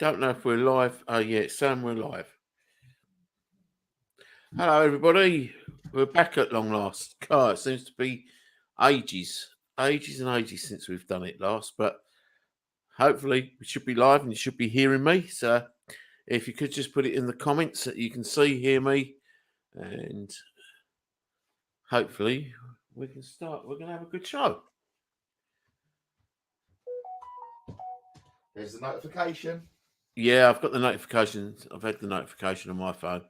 Don't know if we're live. Oh, yeah, it's saying we're live. Hello, everybody. We're back at long last. God, it seems to be ages and ages since we've done it last, but hopefully we should be live and you should be hearing me. So if you could just put it in the comments that you can see, hear me, and hopefully we can start. We're going to have a good show. There's the notification. Yeah, I've got the notifications. I've had the notification on my phone.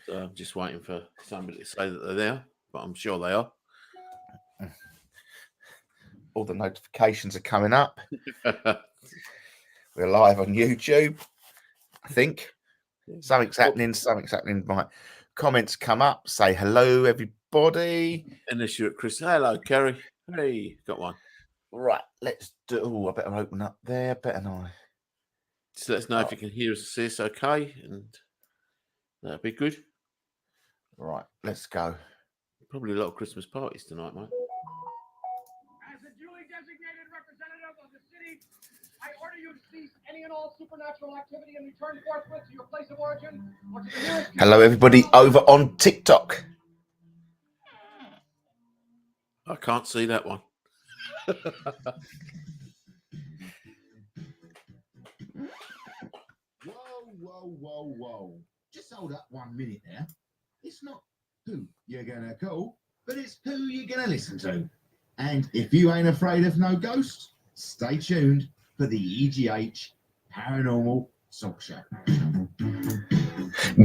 So I'm just waiting for somebody to say that they're there, but I'm sure they are. All the notifications are coming up. We're live on YouTube, I think. Something's happening. My comments come up. Say hello, everybody. Unless you're at Chris. Hello, Kerry. Hey, got one. Right, let's do. Oh, I better open up there. Better not. Just let us know if you can hear us, see us okay, and that'd be good. Right, let's go. Probably a lot of Christmas parties tonight, mate. As a duly designated representative of the city, I order you to cease any and all supernatural activity and return forthwith to your place of origin or to the nearest... Hello, everybody over on TikTok. I can't see that one. Whoa. Just hold up 1 minute there. It's not who you're going to call, but it's who you're going to listen to. And if you ain't afraid of no ghosts, stay tuned for the EGH Paranormal Talk Show.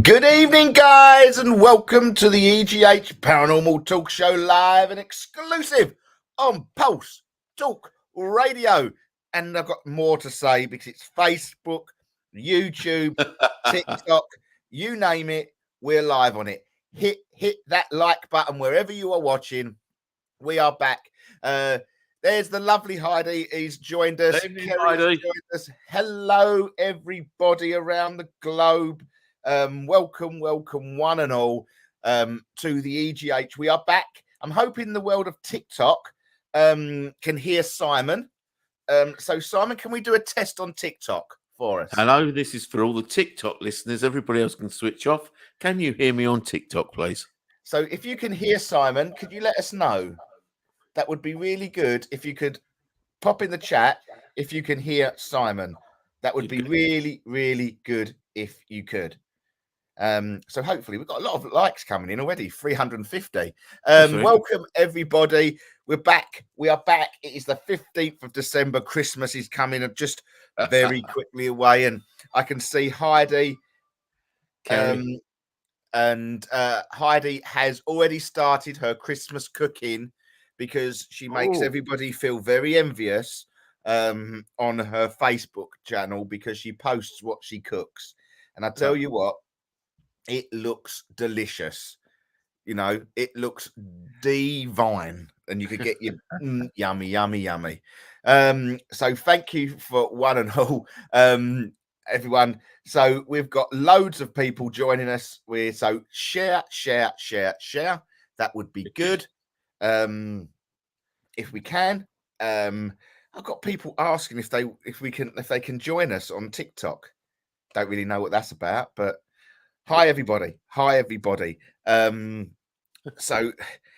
Good evening, guys, and welcome to the EGH Paranormal Talk Show live and exclusive on Pulse Talk Radio. And I've got more to say because it's Facebook, YouTube, TikTok, you name it, we're live on it. Hit that like button wherever you are watching. We are back. There's the lovely Heidi. He's joined us. Heidi. Joined us. Hello, everybody around the globe. Welcome, one and all to the EGH. We are back. I'm hoping the world of TikTok can hear Simon. So, Simon, can we do a test on TikTok for us? Hello, this is for all the TikTok listeners. Everybody else can switch off. Can you hear me on TikTok, please? So if you can hear Simon, could you let us know? That would be really good if you could pop in the chat if you can hear Simon. That would be really, really good if you could. So hopefully we've got a lot of likes coming in already, 350. Welcome, everybody. We're back. We are back. It is the 15th of December. Christmas is coming just very quickly away. And I can see Heidi. And Heidi has already started her Christmas cooking because she makes everybody feel very envious on her Facebook channel because she posts what she cooks. And I tell you what, it looks delicious. You know, it looks divine. And you could get your yummy. So thank you for one and all. Everyone, so we've got loads of people joining us. So share. That would be good. If we can. I've got people asking if they can join us on TikTok. Don't really know what that's about, but hi everybody. So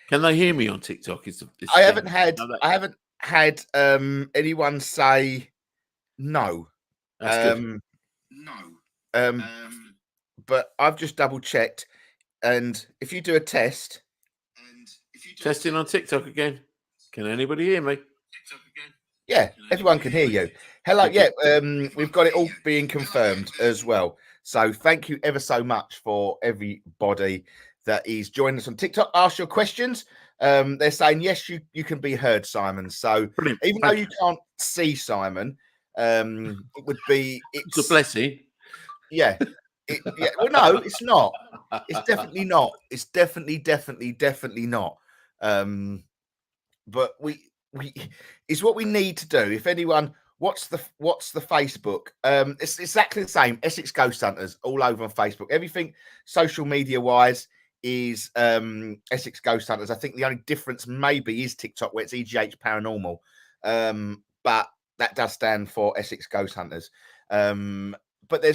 can they hear me on TikTok? I haven't had anyone say no. That's good. But I've just double checked, and if you do a test, testing on TikTok again, can anybody hear me? Yeah, everyone can hear you. Hello, yeah, we've got it all being confirmed as well. So thank you ever so much for everybody that is joining us on TikTok. Ask your questions. They're saying yes, you can be heard, Simon. So brilliant. Even though you can't see Simon, it would be it's a blessing. Yeah. Well, no, it's not. It's definitely not. It's definitely not. But we is what we need to do. If anyone, what's the Facebook? It's exactly the same. Essex Ghost Hunters all over on Facebook. Everything social media wise is Essex Ghost Hunters. I think the only difference maybe is TikTok, where it's EGH Paranormal. But that does stand for Essex Ghost Hunters. But there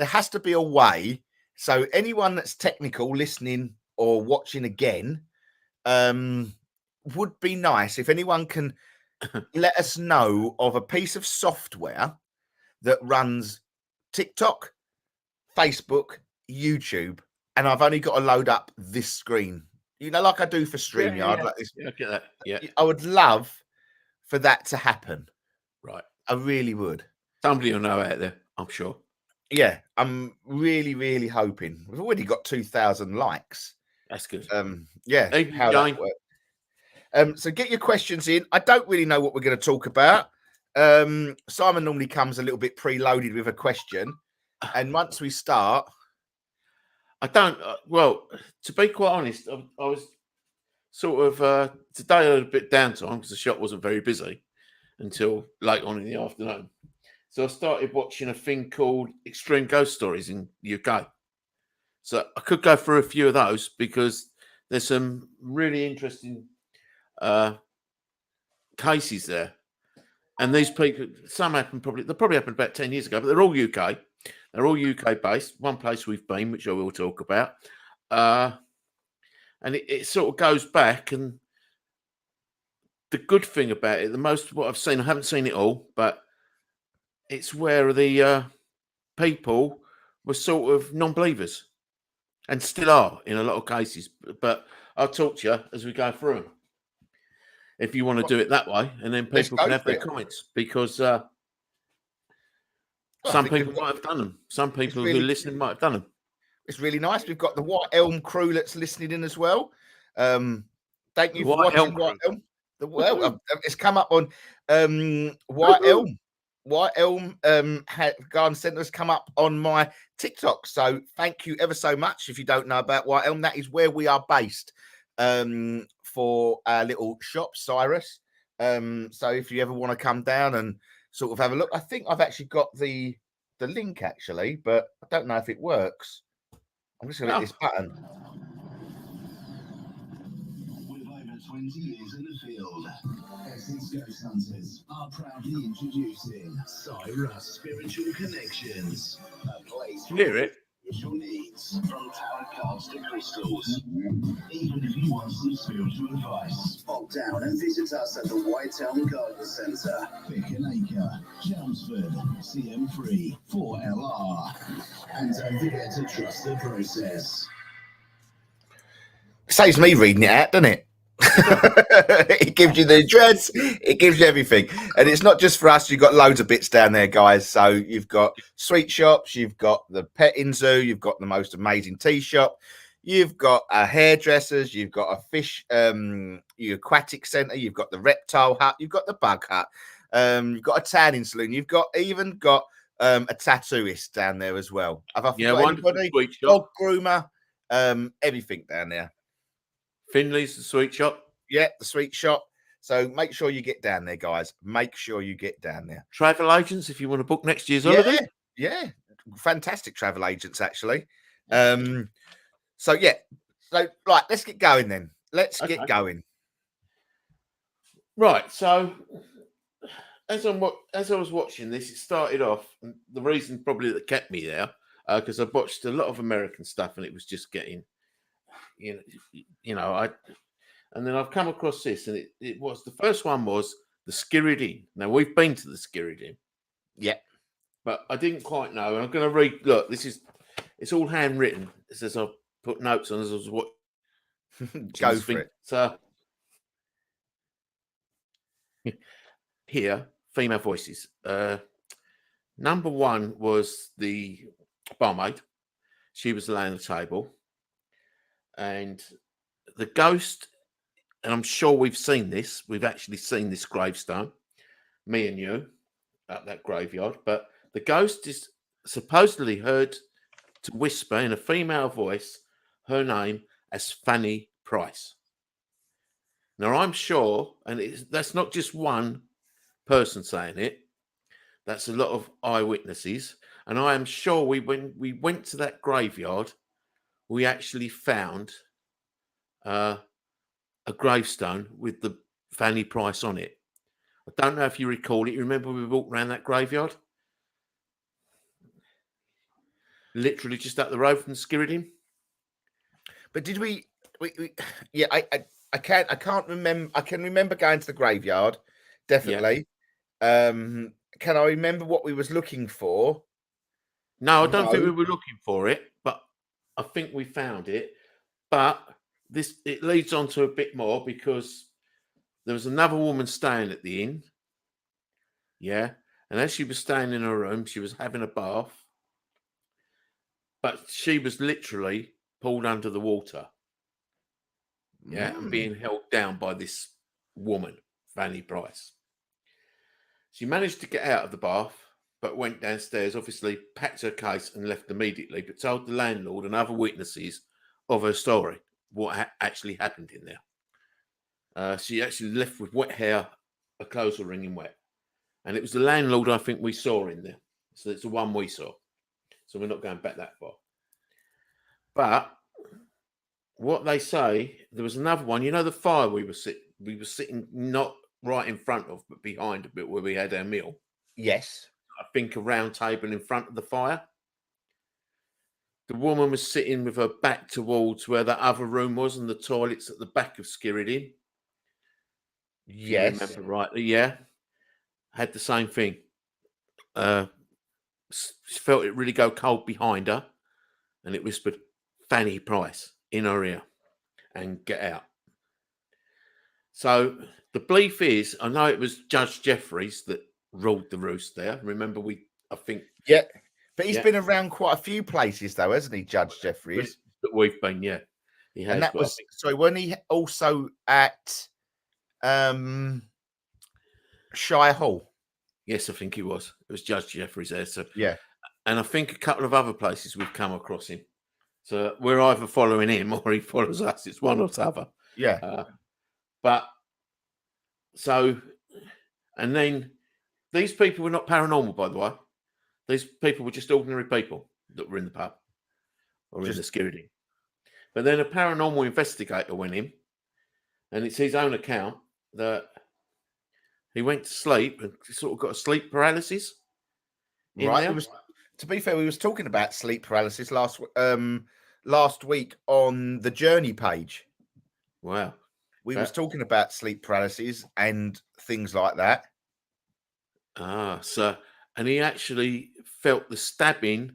has to be a way. So anyone that's technical, listening or watching again, would be nice if anyone can let us know of a piece of software that runs TikTok, Facebook, YouTube, and I've only got to load up this screen. You know, like I do for StreamYard. Like this. Yeah, I get that. Yeah. I would love for that to happen. Right. I really would. Somebody will know out there, I'm sure. Yeah, I'm really, really hoping. We've already got 2,000 likes. That's good. Yeah, Thank you, how Jane. that works. So get your questions in. I don't really know what we're going to talk about. Simon normally comes a little bit preloaded with a question, and once we start, I don't. Well, to be quite honest, I was sort of today I had a bit downtime because the shop wasn't very busy until late on in the afternoon. So I started watching a thing called Extreme Ghost Stories in the UK. So I could go through a few of those because there's some really interesting cases there. And these people, some happened they probably happened about 10 years ago, but they're all UK. They're all UK based. One place we've been, which I will talk about. And it sort of goes back. And the good thing about it, the most what I've seen, I haven't seen it all, but it's where the people were sort of non-believers and still are in a lot of cases. But I'll talk to you as we go through them. If you want to do it that way, and then people can have their comments, because some people might have done them. Some people who are listening might have done them. It's really nice. We've got the White Elm crew that's listening in as well. Thank you for watching White Elm. It's come up on White Elm. White Elm Garden Centre has come up on my TikTok. So thank you ever so much. If you don't know about White Elm, that is where we are based for our little shop, Cyrus. So if you ever want to come down and sort of have a look, I think I've actually got the link actually, but I don't know if it works. I'm just going to hit this button. With over 20 years in the field, Essex Ghost Hunters are proudly introducing Cyrus Spiritual Connections, a place for Hear it? your needs, from tarot cards to crystals. Even if you want some spiritual advice, pop down and visit us at the White Elm Garden Centre, Pickenacre, Chelmsford, CM3 4LR. And don't forget to trust the process. Saves me reading it out, doesn't it? It gives you the address, it gives you everything, and it's not just for us. You've got loads of bits down there, guys. So you've got sweet shops, you've got the petting zoo, you've got the most amazing tea shop, you've got hairdressers, you've got a fish your aquatic centre, you've got the reptile hut, you've got the bug hut, you've got a tanning saloon, you've got a tattooist down there as well. Have I forgot anybody? Dog groomer, everything down there. Finley's the sweet shop. Yeah, the sweet shop. So make sure you get down there, guys. Make sure you get down there. Travel agents, if you want to book next year's holiday. Yeah, fantastic travel agents, actually. So right, let's get going then. Let's get going. Right. So as I was watching this, it started off. And the reason probably that kept me there because I watched a lot of American stuff, and it was just getting. And then I've come across this, and it was the first one was the Skirridin. Now we've been to the Skirridin, yeah, but I didn't quite know. And I'm going to read. Look, it's all handwritten. It says I put notes on as I was watching. Go for it. So here, female voices. Number one was the barmaid. She was laying on the table. And the ghost, and I'm sure we've seen this, we've actually seen this gravestone, me and you, at that graveyard. But the ghost is supposedly heard to whisper in a female voice her name as Fanny Price. Now, I'm sure, and that's not just one person saying it, that's a lot of eyewitnesses. And I am sure when we went to that graveyard, we actually found a gravestone with the Fanny Price on it. I don't know if you recall it. You remember we walked around that graveyard? Literally just up the road from Skirridin. But did we yeah, I can't remember. I can remember going to the graveyard, definitely. Can I remember what we was looking for? No, I don't think No. we were looking for it, but I think we found it. But it leads on to a bit more because there was another woman staying at the inn. Yeah. And as she was staying in her room, she was having a bath. But she was literally pulled under the water. Yeah. And being held down by this woman, Fanny Price. She managed to get out of the bath, but went downstairs, obviously packed her case and left immediately, but told the landlord and other witnesses of her story, what actually happened in there. She actually left with wet hair, her clothes were wringing wet. And it was the landlord I think we saw in there. So it's the one we saw. So we're not going back that far. But what they say, there was another one. You know the fire we were sitting not right in front of, but behind a bit where we had our meal. Yes. I think a round table in front of the fire. The woman was sitting with her back towards where that other room was and the toilets at the back of Skirridin. If you Yes. remember rightly, yeah. Had the same thing. Felt it really go cold behind her, and it whispered Fanny Price in her ear and get out. So the belief is, I know it was Judge Jeffries that ruled the roost there. Remember, I think. Yeah. But he's been around quite a few places, though, hasn't he, Judge Jeffries? That we've been, yeah. He has. And that was, so when he also at Shire Hall? Yes, I think he was. It was Judge Jeffries there. So yeah. And I think a couple of other places we've come across him. So we're either following him or he follows us. It's one or the other. Yeah. But so, and then these people were not paranormal, by the way. These people were just ordinary people that were in the pub or in the Skirridin. But then a paranormal investigator went in, and it's his own account that he went to sleep and sort of got a sleep paralysis. Right. To be fair, we was talking about sleep paralysis last week on the Journey page. Wow. We was talking about sleep paralysis and things like that. And he actually felt the stabbing,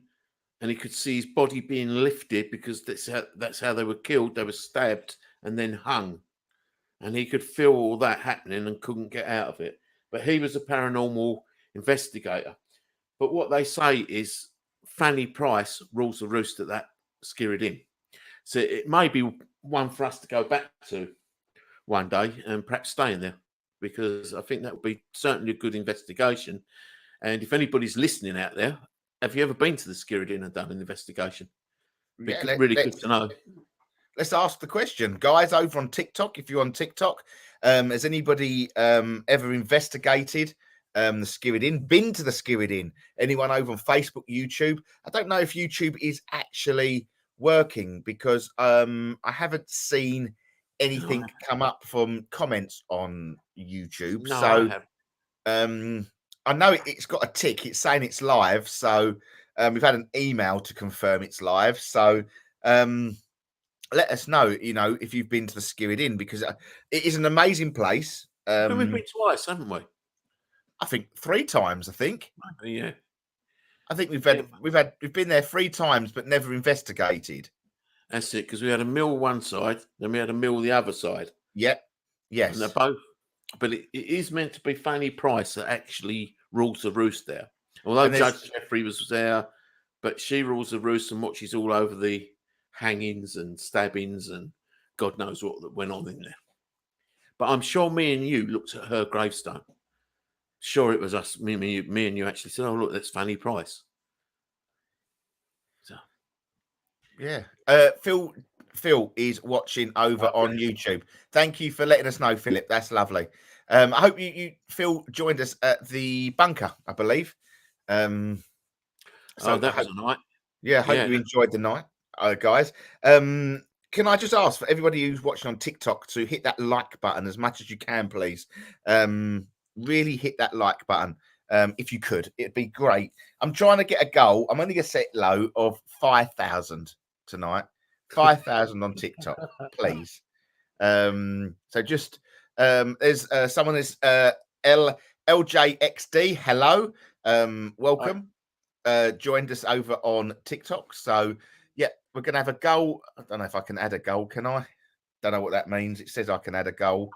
and he could see his body being lifted because that's how they were killed. They were stabbed and then hung, and he could feel all that happening and couldn't get out of it. But he was a paranormal investigator. But what they say is Fanny Price rules the roost at that Skirridin. So it may be one for us to go back to one day and perhaps stay in there, because I think that would be certainly a good investigation. And if anybody's listening out there, have you ever been to the Skirridin and done an investigation? Really good to know. Let's ask the question, guys, over on TikTok. If you're on TikTok, has anybody ever investigated the Skirridin, been to the Skirridin? Anyone over on Facebook, YouTube? I don't know if YouTube is actually working, because I haven't seen anything come up from comments on YouTube. No, so I haven't. I know it's got a tick. It's saying it's live. So we've had an email to confirm it's live. So let us know, if you've been to the Skirridin, because it is an amazing place. We've been twice, haven't we? I think 3 times. I think. Yeah. I think we've been there 3 times, but never investigated. That's it, because we had a mill one side, then we had a mill the other side. Yep. Yes. And they're both. But it is meant to be Fanny Price that actually rules the roost there. Although Judge Jeffrey was there, but she rules the roost and watches all over the hangings and stabbings and God knows what that went on in there. But I'm sure me and you looked at her gravestone. Sure, it was us, me and you actually said, "Oh, look, that's Fanny Price." So, yeah. Phil is watching over on YouTube. Thank you for letting us know, Philip. That's lovely. I hope you Phil joined us at the bunker, I believe. so that was a night. Yeah, I hope you enjoyed the night, guys. Can I just ask for everybody who's watching on TikTok to hit that like button as much as you can, please? really hit that like button. If you could, it'd be great. I'm trying to get a goal. I'm only going to set low of 5,000 tonight. 5,000 on TikTok, please. So just there's someone is LJXD. Hello, welcome. Joined us over on TikTok. So yeah, we're gonna have a goal. I don't know if I can add a goal. Can I? Don't know what that means. It says I can add a goal.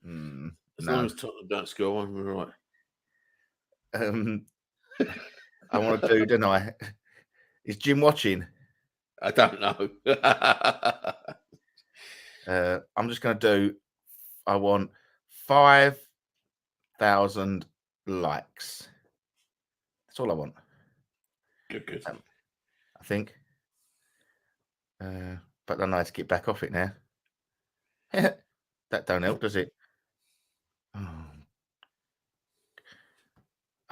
As long as Tottenham don't score one, we're right. I want to do, don't I? Is Jim watching? I don't know. I'm just going to do, I want 5,000 likes. That's all I want. Good. I think. But I don't know how to get back off it now. That don't help, does it?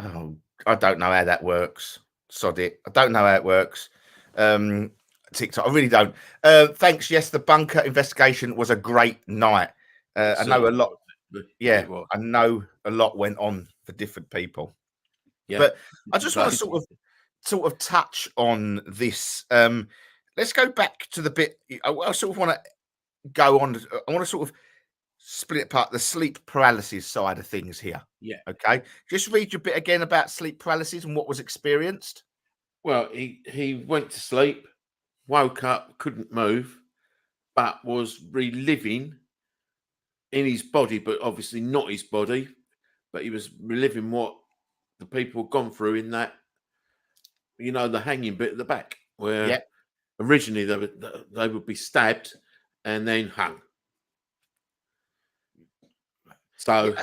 Oh, I don't know how that works. Sod it. I don't know how it works. TikTok, I really don't. Thanks. Yes, the bunker investigation was a great night. I know a lot. Yeah, I know a lot went on for different people. Yeah, but I just want to sort of touch on this. Let's go back to the bit. I sort of want to go on. I want to sort of split apart the sleep paralysis side of things here. Yeah. Okay. Just read your bit again about sleep paralysis and what was experienced. Well, he went to sleep, woke up, couldn't move, but was reliving in his body, but obviously not his body, but he was reliving what the people had gone through in that, the hanging bit at the back, where originally they would be stabbed and then hung. So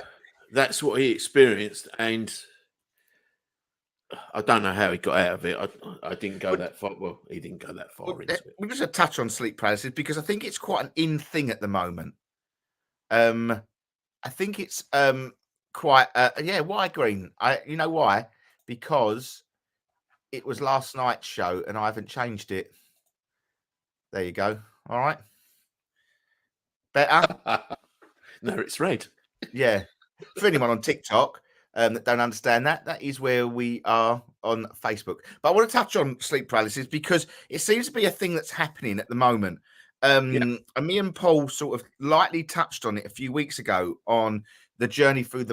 that's what he experienced, and I don't know how he got out of it. I didn't go that far. Well, he didn't go that far into it. We're just a touch on sleep paralysis because I think it's quite an in thing at the moment. I think it's quite why green? You know why? Because it was last night's show and I haven't changed it. There you go. All right. Better? No, it's red. Yeah. For anyone on TikTok that don't understand that is where we are on Facebook. But I want to touch on sleep paralysis because it seems to be a thing that's happening at the moment. And me and Paul sort of lightly touched on it a few weeks ago on the journey through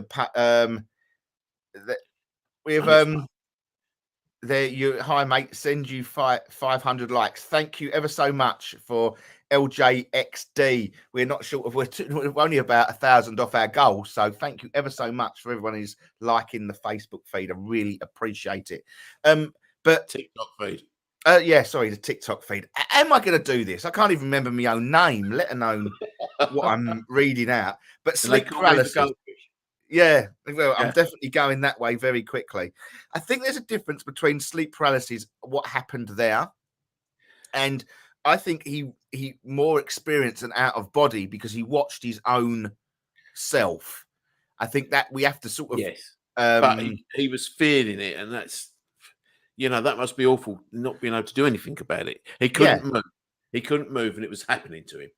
hi mate, send you 500 likes. Thank you ever so much for LJXD. We're not short of we're only about 1,000 off our goal, so thank you ever so much for everyone who's liking the Facebook feed. I really appreciate it. But TikTok feed. The TikTok feed. Am I going to do this? I can't even remember my own name, let alone what I'm reading out. But sleep paralysis. Yeah, well, I'm definitely going that way very quickly. I think there's a difference between sleep paralysis, what happened there, and I think he more experienced an out of body because he watched his own self. I think that we have to sort of but he was feeling it, and that's that must be awful not being able to do anything about it. He couldn't move. He couldn't move, and it was happening to him.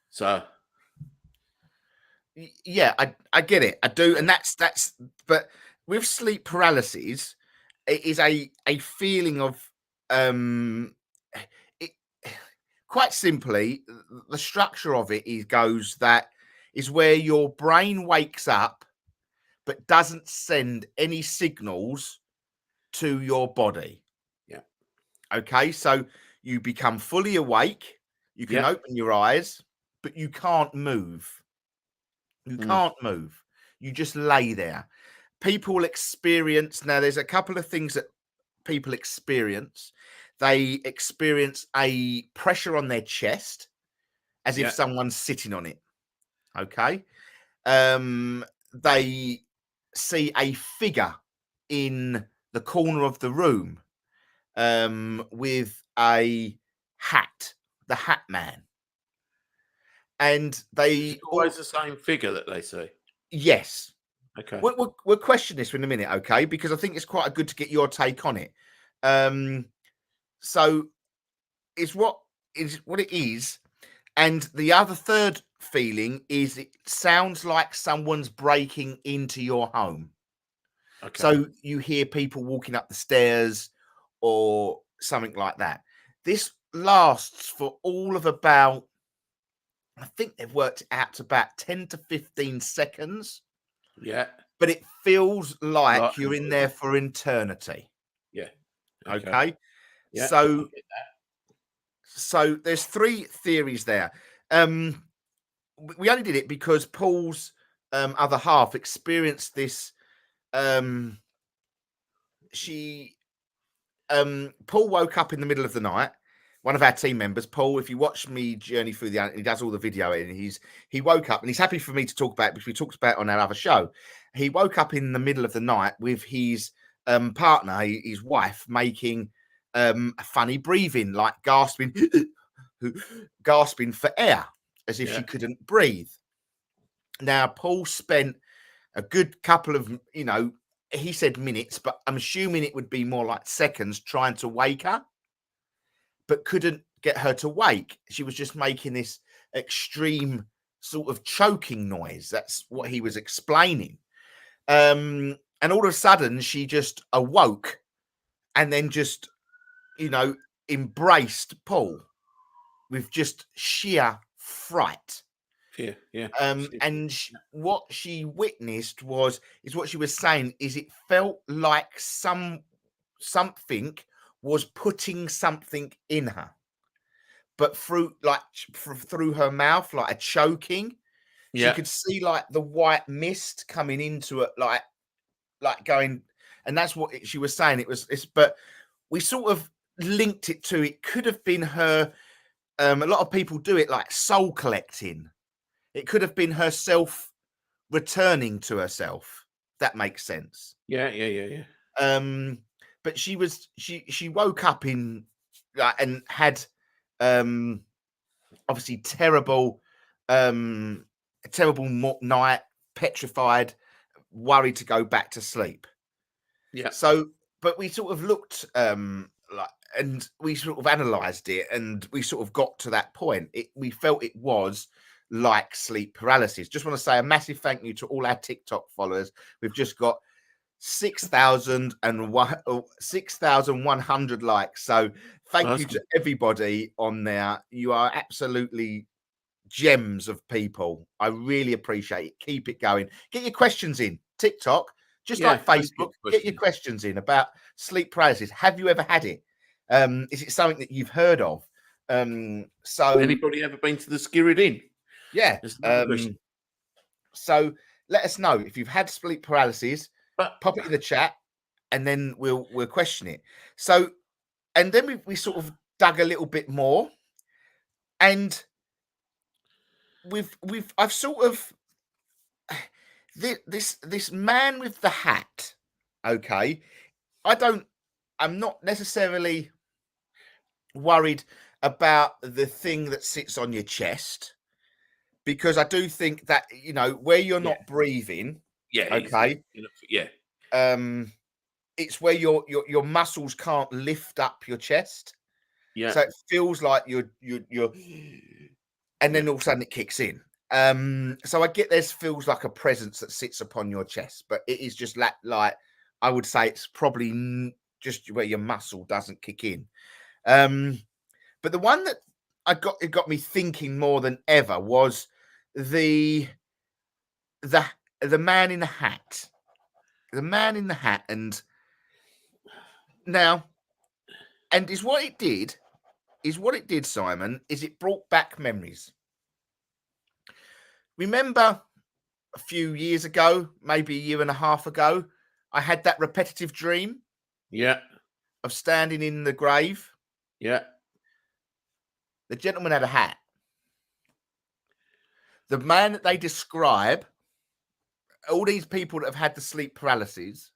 So. Yeah, I get it. I do. And that's but with sleep paralysis, it is a feeling of quite simply, the structure of it is where your brain wakes up but doesn't send any signals to your body. Yeah. Okay, so you become fully awake, you can open your eyes, but you can't move. You can't move. You just lay there. People experience, now there's a couple of things that people experience. They experience a pressure on their chest as if someone's sitting on it. Okay. They see a figure in the corner of the room with a hat, the Hat Man. And they always the same figure that they see. Yes. Okay. We'll question this in a minute, okay? Because I think it's quite good to get your take on it. So it's what it is. And the other third feeling is it sounds like someone's breaking into your home. Okay. So you hear people walking up the stairs or something like that. This lasts for all of about, I think they've worked out to about 10 to 15 seconds, yeah. but it feels like Right. you're in there for eternity. Yeah. Okay. Yeah. So I get that. so there's three theories there. We only did it because Paul's other half experienced this. Paul woke up in the middle of the night. One of our team members, Paul, if you watch me journey through he does all the video and he woke up and he's happy for me to talk about it because we talked about it on our other show. He woke up in the middle of the night with his partner, his wife, making a funny breathing, like gasping, gasping for air, as if she couldn't breathe. Now, Paul spent a good couple of, he said minutes, but I'm assuming it would be more like seconds trying to wake her, but couldn't get her to wake. She was just making this extreme sort of choking noise. That's what he was explaining. And all of a sudden, she just awoke and then just, embraced Paul with just sheer fright. Yeah. And what she witnessed is what she was saying is it felt like something was putting something in her, but through her mouth, like a choking. She could see like the white mist coming into it, like going, and that's what she was saying. But we sort of linked it to it could have been her. A lot of people do it like soul collecting. It could have been herself returning to herself. That makes sense. Yeah. But she woke up in and had obviously terrible night, petrified, worried to go back to sleep. Yeah. So, but we sort of looked and we sort of analysed it, and we sort of got to that point. We felt it was like sleep paralysis. Just want to say a massive thank you to all our TikTok followers. We've just got 6,100 likes. So thank you to everybody on there. You are absolutely gems of people. I really appreciate it. Keep it going. Get your questions in TikTok, just like Facebook. Get your questions in about sleep paralysis. Have you ever had it? Is it something that you've heard of? So anybody ever been to the Skirrid Inn? Yeah. So let us know if you've had sleep paralysis. Pop it in the chat, and then we'll question it. So, and then we sort of dug a little bit more, and I've sort of this man with the hat. Okay, I'm not necessarily worried about the thing that sits on your chest, because I do think that where you're not breathing. Okay. It's where your muscles can't lift up your chest. Yeah. So it feels like you're and then all of a sudden it kicks in. So I get feels like a presence that sits upon your chest, but it is just like I would say it's probably just where your muscle doesn't kick in. But the one that it got me thinking more than ever was the man in the hat. The man in the hat, and what it did, Simon, is it brought back memories. Remember a few years ago, maybe a year and a half ago, I had that repetitive dream. Yeah. Of standing in the grave. Yeah. The gentleman had a hat. The man that they describe, all these people that have had the sleep paralysis,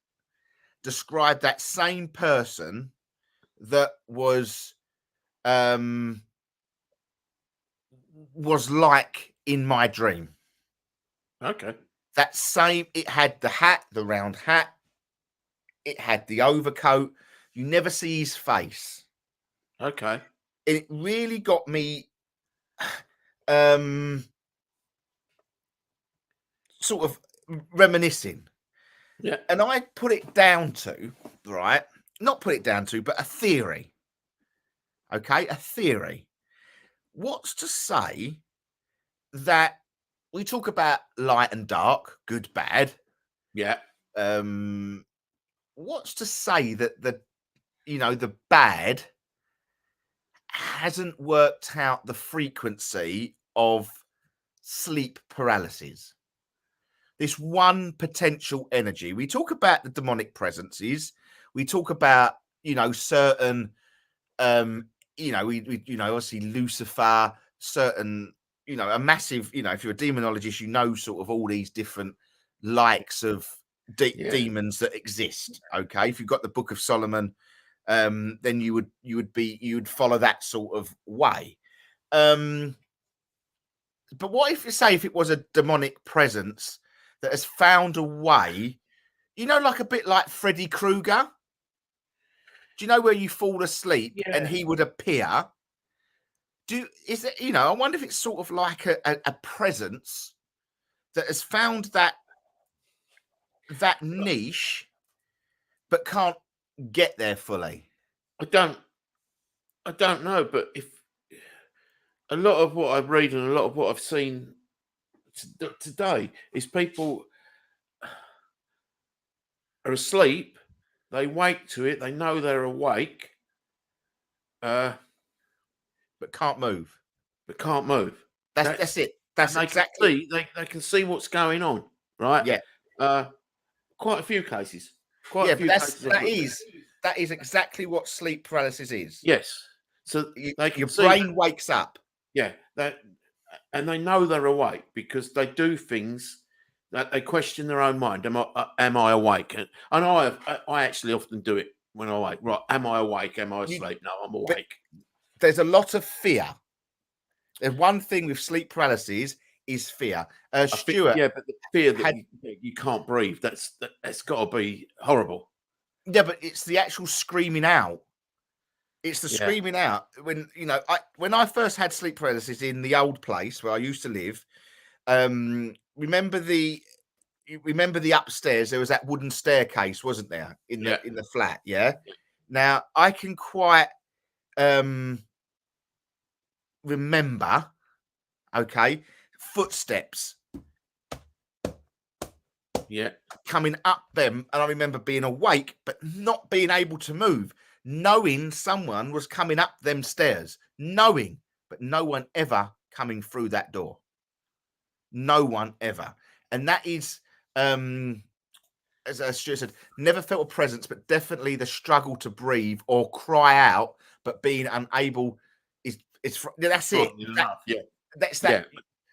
describe that same person that was like in my dream. Okay. That same, it had the hat, the round hat. It had the overcoat. You never see his face. Okay. It really got me. sort of reminiscing. Yeah. And I put it down to, right? Not put it down to, but a theory. Okay, a theory. What's to say that we talk about light and dark, good, bad. Yeah. What's to say that the bad hasn't worked out the frequency of sleep paralysis? This one potential energy. We talk about the demonic presences. We talk about, certain, we obviously Lucifer, certain, a massive, if you're a demonologist, sort of all these different likes of demons that exist. Okay. If you've got the Book of Solomon, then you would follow that sort of way. But what if it was a demonic presence that has found a way, like a bit like Freddy Krueger? Do you know where you fall asleep and he would appear? I wonder if it's sort of like a presence that has found that niche, but can't get there fully. I don't know, but if a lot of what I've read and a lot of what I've seen today is people are asleep, they wake to it, they know they're awake, but can't move. That's it. That's exactly. They can see what's going on, right? Yeah. Quite a few cases. That is exactly what sleep paralysis is. Yes. So your brain wakes up. Yeah. And they know they're awake because they do things that they question their own mind. Am I awake? And I actually often do it when I wake. Right? Am I awake? Am I asleep? No, I'm awake. There's a lot of fear. There's one thing with sleep paralysis is fear. Stuart, but the fear that you can't breathe. That's got to be horrible. Yeah, but it's the actual screaming out. It's the screaming out when I first had sleep paralysis in the old place where I used to live. Remember the upstairs? There was that wooden staircase, wasn't there, in the flat? Yeah. Now I can quite remember. Okay, footsteps. Yeah, coming up them, and I remember being awake but not being able to move, knowing someone was coming up them stairs, but no one ever coming through that door. No one ever. And that is, as Stuart said, never felt a presence, but definitely the struggle to breathe or cry out, but being unable that's it. That's that.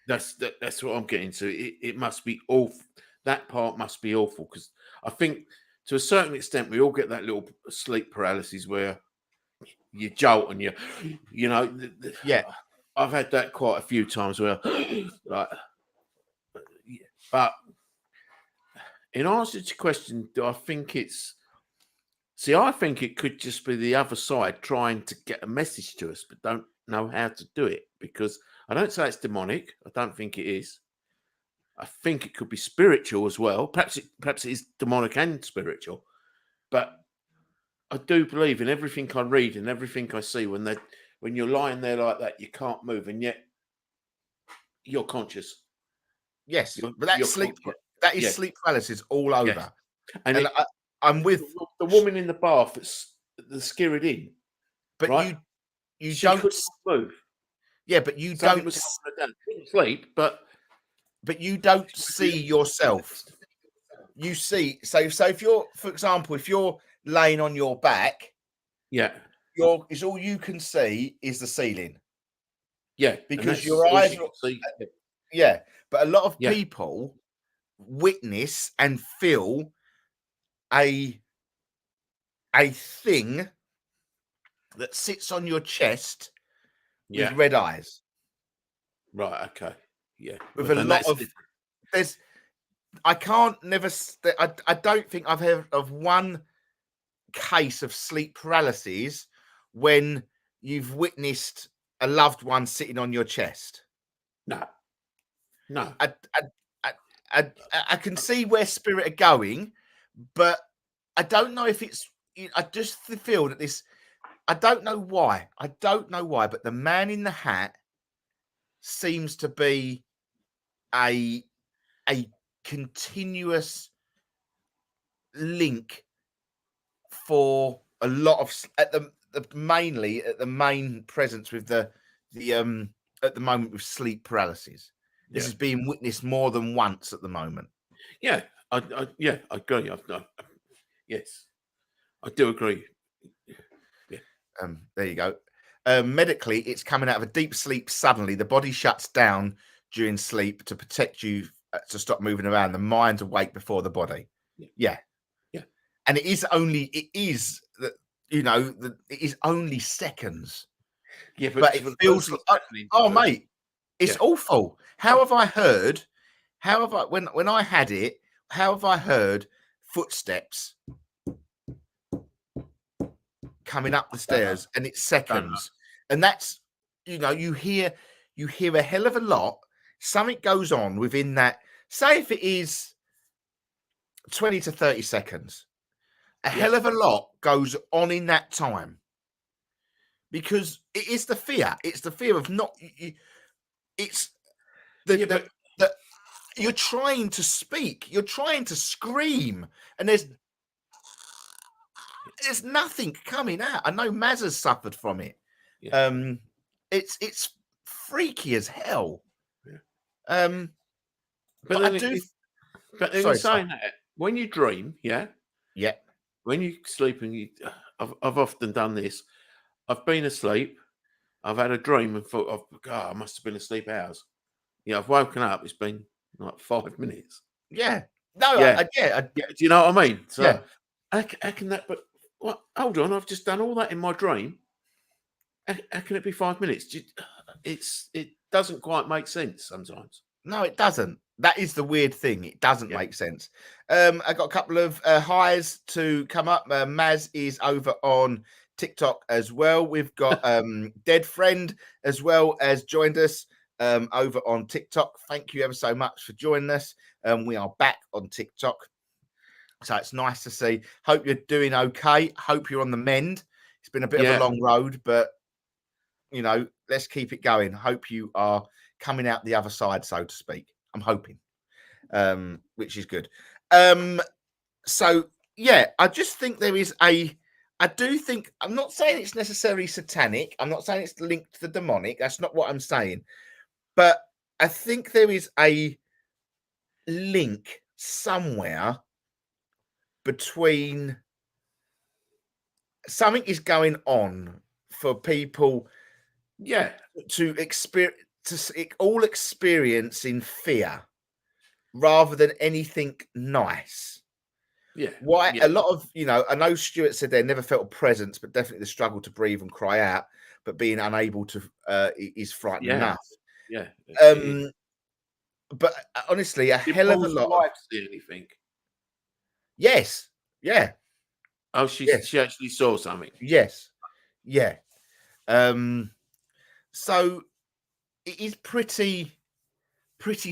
Yeah, that's what I'm getting to. It must be awful. That part must be awful because I think to a certain extent we all get that little sleep paralysis where you jolt and I've had that quite a few times where but in answer to your question, do I think I think it could just be the other side trying to get a message to us but don't know how to do it, because I don't say it's demonic. I don't think it is. I think it could be spiritual as well. Perhaps it is demonic and spiritual. But I do believe in everything I read and everything I see when you're lying there like that, you can't move, and yet you're conscious. Yes, but that's sleep. That is sleep paralysis all over. Yes. And I'm with the woman in the bath that's skirred in. But right? you she don't move. Yeah, but you don't sleep, but you don't see yourself. You see, so if you're, for example, if you're laying on your back, it's all you can see is the ceiling. Yeah, because your eyes are. But a lot of people witness and feel a thing that sits on your chest with red eyes. Right. Okay. Yeah. With a lot of I don't think I've heard of one case of sleep paralysis when you've witnessed a loved one sitting on your chest. No, no. I can see where Spirit are going, but I don't know if it's. I just feel that this. I don't know why. But the man in the hat seems to be a continuous link for a lot of mainly at the main presence with the at the moment with sleep paralysis. This is being witnessed more than once at the moment. Yeah, I agree. Yes, I do agree. Yeah. There you go. Medically, it's coming out of a deep sleep suddenly. The body shuts down during sleep to protect you to stop moving around. The mind's awake before the body. Yeah. And it is that it is only seconds. Yeah, but it feels mate, it's awful. How have I heard? How have I when I had it? How have I heard footsteps coming up the stairs, and it's seconds, and that's you hear a hell of a lot. Something goes on within that. Say if it is 20 to 30 seconds, a hell of a lot goes on in that time. Because it is the fear. It's the fear of not. It's the you're trying to speak. You're trying to scream, and there's nothing coming out. I know Maz has suffered from it. Yeah. It's freaky as hell. Yeah. But then saying that, when you dream, when you sleep, and I've often done this. I've been asleep. I've had a dream and thought, I must have been asleep hours. Yeah, I've woken up. It's been like 5 minutes. Yeah. No. Yeah. Do you know what I mean? So, yeah. How can that? But what? Hold on. I've just done all that in my dream. How can it be 5 minutes? It doesn't quite make sense sometimes. No, it doesn't. That is the weird thing. It doesn't make sense. I got a couple of highs to come up. Maz is over on TikTok as well. We've got Dead Friend as well as joined us over on TikTok. Thank you ever so much for joining us. We are back on TikTok, so it's nice to see. Hope you're doing okay. Hope you're on the mend. It's been a bit of a long road, but let's keep it going. Hope you are coming out the other side, so to speak. I'm hoping, which is good. So yeah, I just think there is I do think, I'm not saying it's necessarily satanic. I'm not saying it's linked to the demonic. That's not what I'm saying. But I think there is a link somewhere between something is going on for people to experience, all experiencing fear rather than anything nice. A lot of, I know Stuart said they never felt a presence, but definitely the struggle to breathe and cry out, but being unable to is frightening enough. But honestly, a hell of a lot. See anything? Yes. Yeah. Oh, she actually saw something. Yes. Yeah. So it is pretty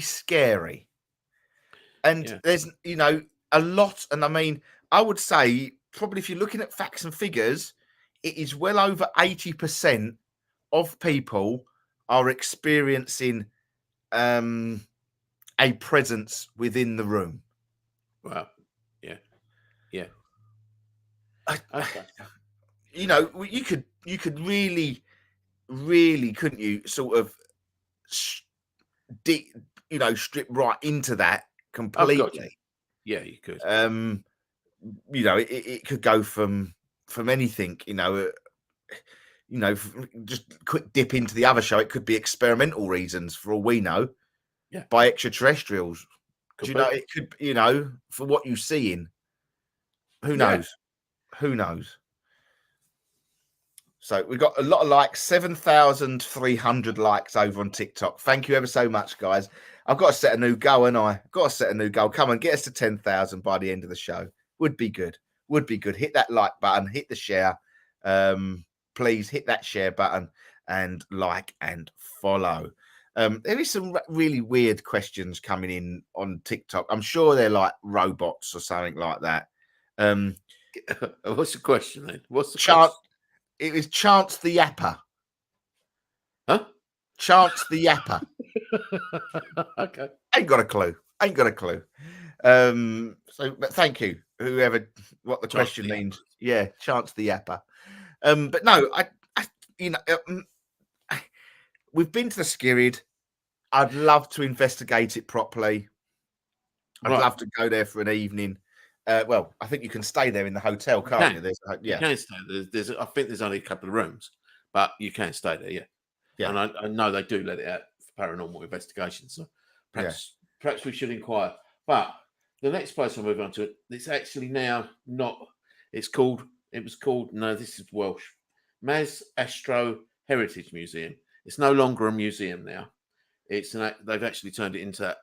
scary. And there's, a lot. And I mean, I would say probably if you're looking at facts and figures, it is well over 80% of people are experiencing a presence within the room. Wow. Yeah. Yeah. Okay. You could really, couldn't you, sort of strip right into that completely. Yeah, you could. It could go from anything, just quick dip into the other show. It could be experimental reasons for all we know. Yeah. By extraterrestrials. It could, for what you see in. Who knows? Who knows? So we got a lot of likes, 7,300 likes over on TikTok. Thank you ever so much, guys. I've got to set a new goal, and I've got to set a new goal. Come on, get us to 10,000 by the end of the show. Would be good. Hit that like button, hit the share. Please hit that share button and like and follow. There is some really weird questions coming in on TikTok. I'm sure they're like robots or something like that. What's the question then? What's the Chance. question? It was Chance the Yapper. Huh? Chance the Yapper. Okay. Ain't got a clue. Ain't got a clue. But thank you, whoever, what the Chance question the means. Yeah, Chance the Yapper. But no, I we've been to the Skirrid. I'd love to investigate it properly. I'd Right. love to go there for an evening. Well, I think you can stay there in the hotel, can't you? can. You Yeah, can stay there. I think there's only a couple of rooms, but you can stay there. Yeah. Yeah. And I know they do let it out for paranormal investigations. So perhaps we should inquire. But the next place I'll move on to, it's actually now not. It was called. No, this is Welsh. Mas Astro Heritage Museum. It's no longer a museum now. They've actually turned it into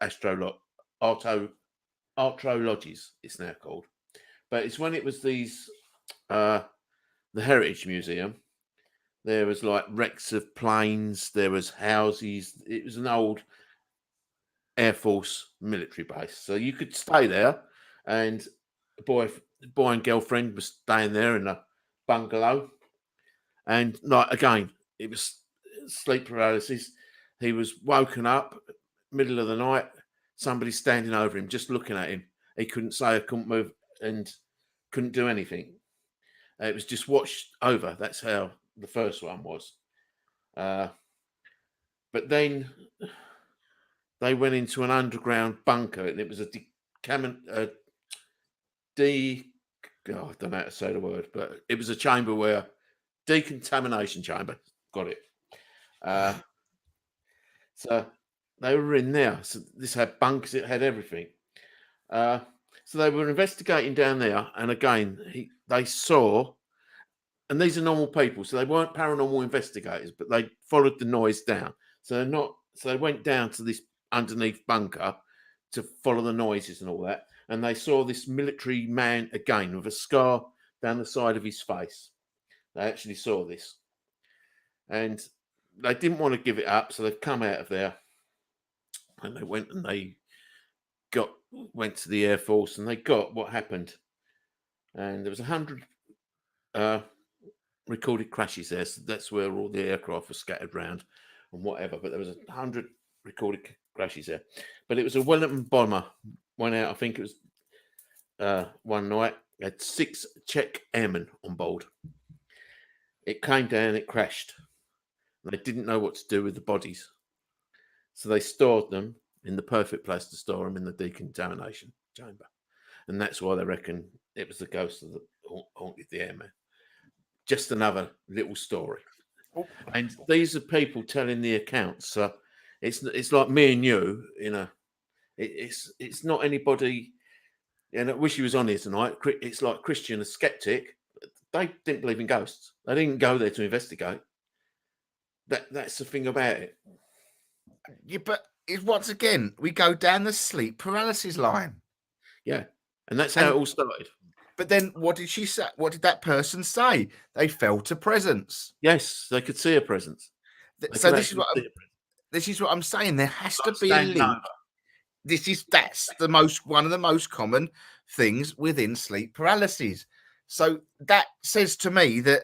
Artrologies, it's now called. But it's when it was the Heritage Museum, there was like wrecks of planes, there was houses. It was an old Air Force military base. So you could stay there, and boy and girlfriend was staying there in a bungalow. And like again, it was sleep paralysis. He was woken up middle of the night, somebody standing over him, just looking at him. He couldn't say, I couldn't move, and couldn't do anything. It was just watched over. That's how the first one was. But then they went into an underground bunker, and it was I don't know how to say the word, but it was a chamber where decontamination chamber. Got it. So they were in there. So this had bunkers, it had everything. So they were investigating down there, and again, they saw, and these are normal people, so they weren't paranormal investigators, but they followed the noise down. So they went down to this underneath bunker to follow the noises and all that, and they saw this military man again with a scar down the side of his face. They actually saw this, and they didn't want to give it up, so they've come out of there, and they went and they went to the Air Force, and they got what happened. And there was 100 recorded crashes there. So that's where all the aircraft were scattered around and whatever. But there was 100 recorded crashes there. But it was a Wellington bomber went out. I think it was one night. It had 6 Czech airmen on board. It came down. It crashed. They didn't know what to do with the bodies, so they stored them in the perfect place to store them, in the decontamination chamber. And that's why they reckon it was the ghost that haunted the airman. Just another little story. And these are people telling the accounts. So it's like me and you, it's not anybody, and I wish he was on here tonight. It's like Christian, a skeptic. They didn't believe in ghosts. They didn't go there to investigate. That's the thing about it. Yeah, but once again, we go down the sleep paralysis line. Yeah, and that's how it all started. But then, what did she say? What did that person say? They felt a presence. Yes, they could see a presence. So this is what I'm saying. There has to be a link. That's one of the most common things within sleep paralysis. So that says to me that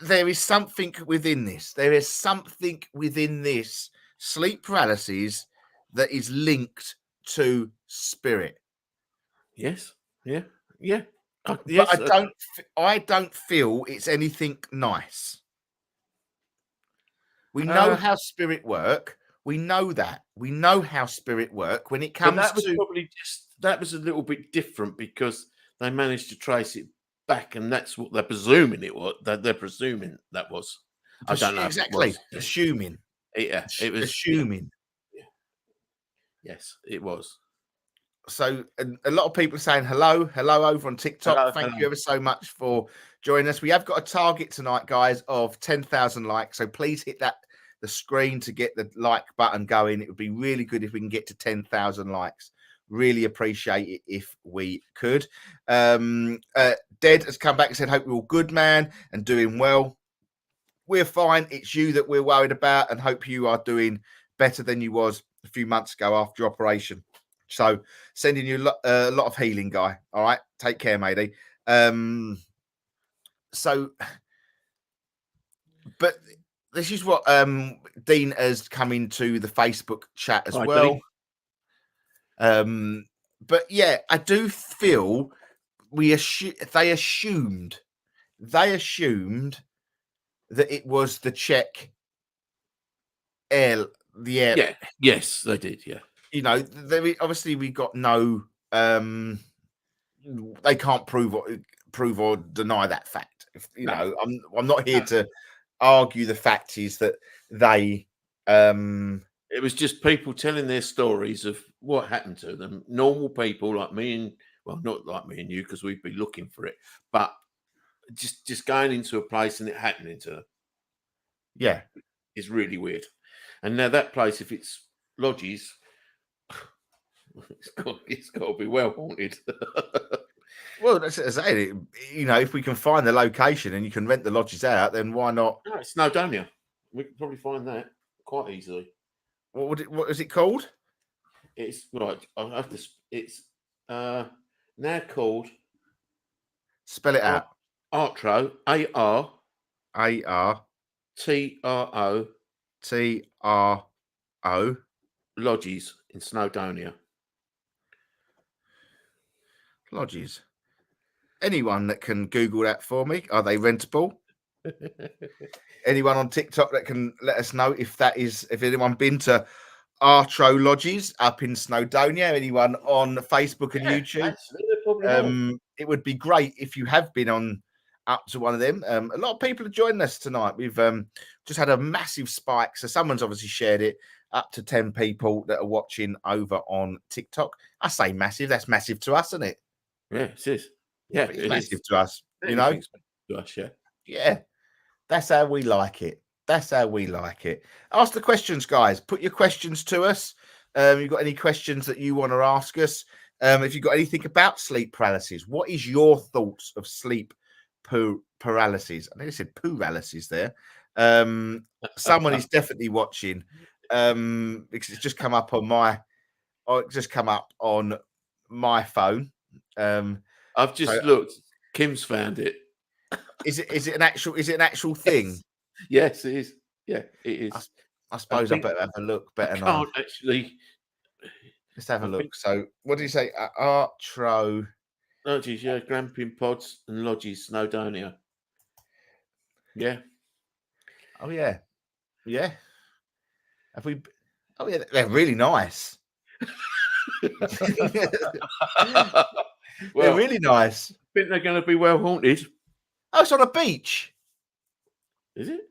there is something within this. There is something within this sleep paralysis that is linked to spirit. Yes. Yeah. Yeah. Yes, but I don't feel it's anything nice. We know how spirit work. We know that. We know how spirit work when it comes that was a little bit different because they managed to trace it back, and that's what they're presuming it was. They're presuming that was. I don't know exactly. It was. Assuming. Yeah, it was assuming. Yeah. Yes, it was. So a lot of people saying hello over on TikTok. Thank you ever so much for joining us. We have got a target tonight, guys, of 10,000 likes. So please hit the screen to get the like button going. It would be really good if we can get to 10,000 likes. Really appreciate it if we could. Dead has come back and said, hope you're all good, man, and doing well. we're fine. It's you that we're worried about, and hope you are doing better than you was a few months ago after your operation. So sending you a lot of healing, Guy. All right, take care, matey. So, but this is what Dean has come into the Facebook chat as Hi, well. Dean. But yeah, I do feel they assumed that it was the Czech air. Yeah, yes, they did. Yeah, You know, obviously we got no. They can't prove or deny that fact. You know, I'm not here to argue the fact is that they. It was just people telling their stories of what happened to them. Normal people like me and not like me and you because we'd be looking for it, but just going into a place and it happening to them. Yeah, is really weird. And now that place, if it's lodges, it's got to be well haunted. well, that's as I say. You know, if we can find the location and you can rent the lodges out, then why not? No, it's Snowdonia. We can probably find that quite easily. What is it called? It's right. I'll have to. It's now called. Spell it out. Artro. ARTRO. TRO. Lodges in Snowdonia. Lodges. Anyone that can Google that for me? Are they rentable? Anyone on TikTok that can let us know if anyone been to Artro Lodges up in Snowdonia? Anyone on Facebook and YouTube? Actually, it would be great if you have been up to one of them. A lot of people are joining us tonight. We've just had a massive spike. So someone's obviously shared it. Up to 10 people that are watching over on TikTok. I say massive. That's massive to us, isn't it? Yeah, it is. Yeah, it's massive to us. You know, Anything's to us, yeah. Yeah, that's how we like it. That's how we like it. Ask the questions, guys. Put your questions to us. You've got any questions that you want to ask us? If you've got anything about sleep paralysis, what is your thoughts of sleep paralysis? I think I said paralysis there. Someone is definitely watching because it's just come up on my phone. I've just looked. Kim's found it. Is it an actual thing? Yes, it is. Yeah, it is. I suppose I better have a look. I can't actually. Let's have a look. So, what did you say? Artro Lodges, yeah, glamping pods and lodges, Snowdonia. Yeah. Oh yeah, yeah. Have we? Oh yeah, they're really nice. They're really nice. I think they're going to be well haunted. Oh, it's on a beach. Is it?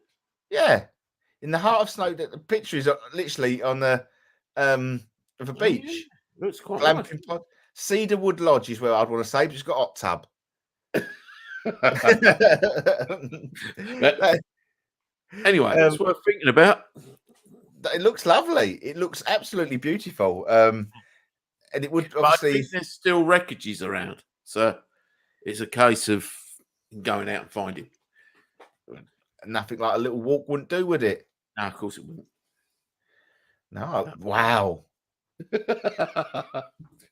Yeah, in the heart of snow. The picture is literally on the of a beach. Yeah. Looks quite glamping pod. Cedarwood Lodge is where I'd want to say, but it's got a hot tub. Anyway, it's worth thinking about. It looks lovely. It looks absolutely beautiful. And it would obviously. I think there's still wreckages around, so it's a case of going out and finding. Nothing like a little walk wouldn't do, would it? No, of course it wouldn't. No. Wow.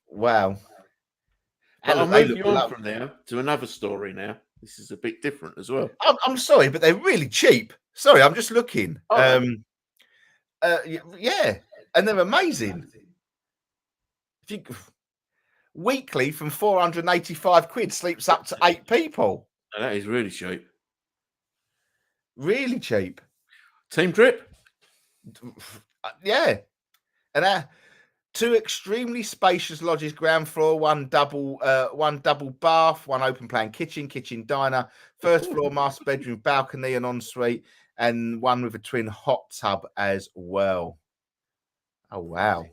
Wow. But I'll move you on from there to another story now. This is a bit different as well. I'm sorry, but they're really cheap. Sorry, I'm just looking. Oh. Yeah, and they're amazing. Weekly from 485 quid sleeps up to 8 people. And that is really cheap. Really cheap. Team trip? Yeah. And 2 extremely spacious lodges, ground floor, one double bath, one open plan kitchen diner, first floor master bedroom, balcony and ensuite, and one with a twin hot tub as well. Oh wow.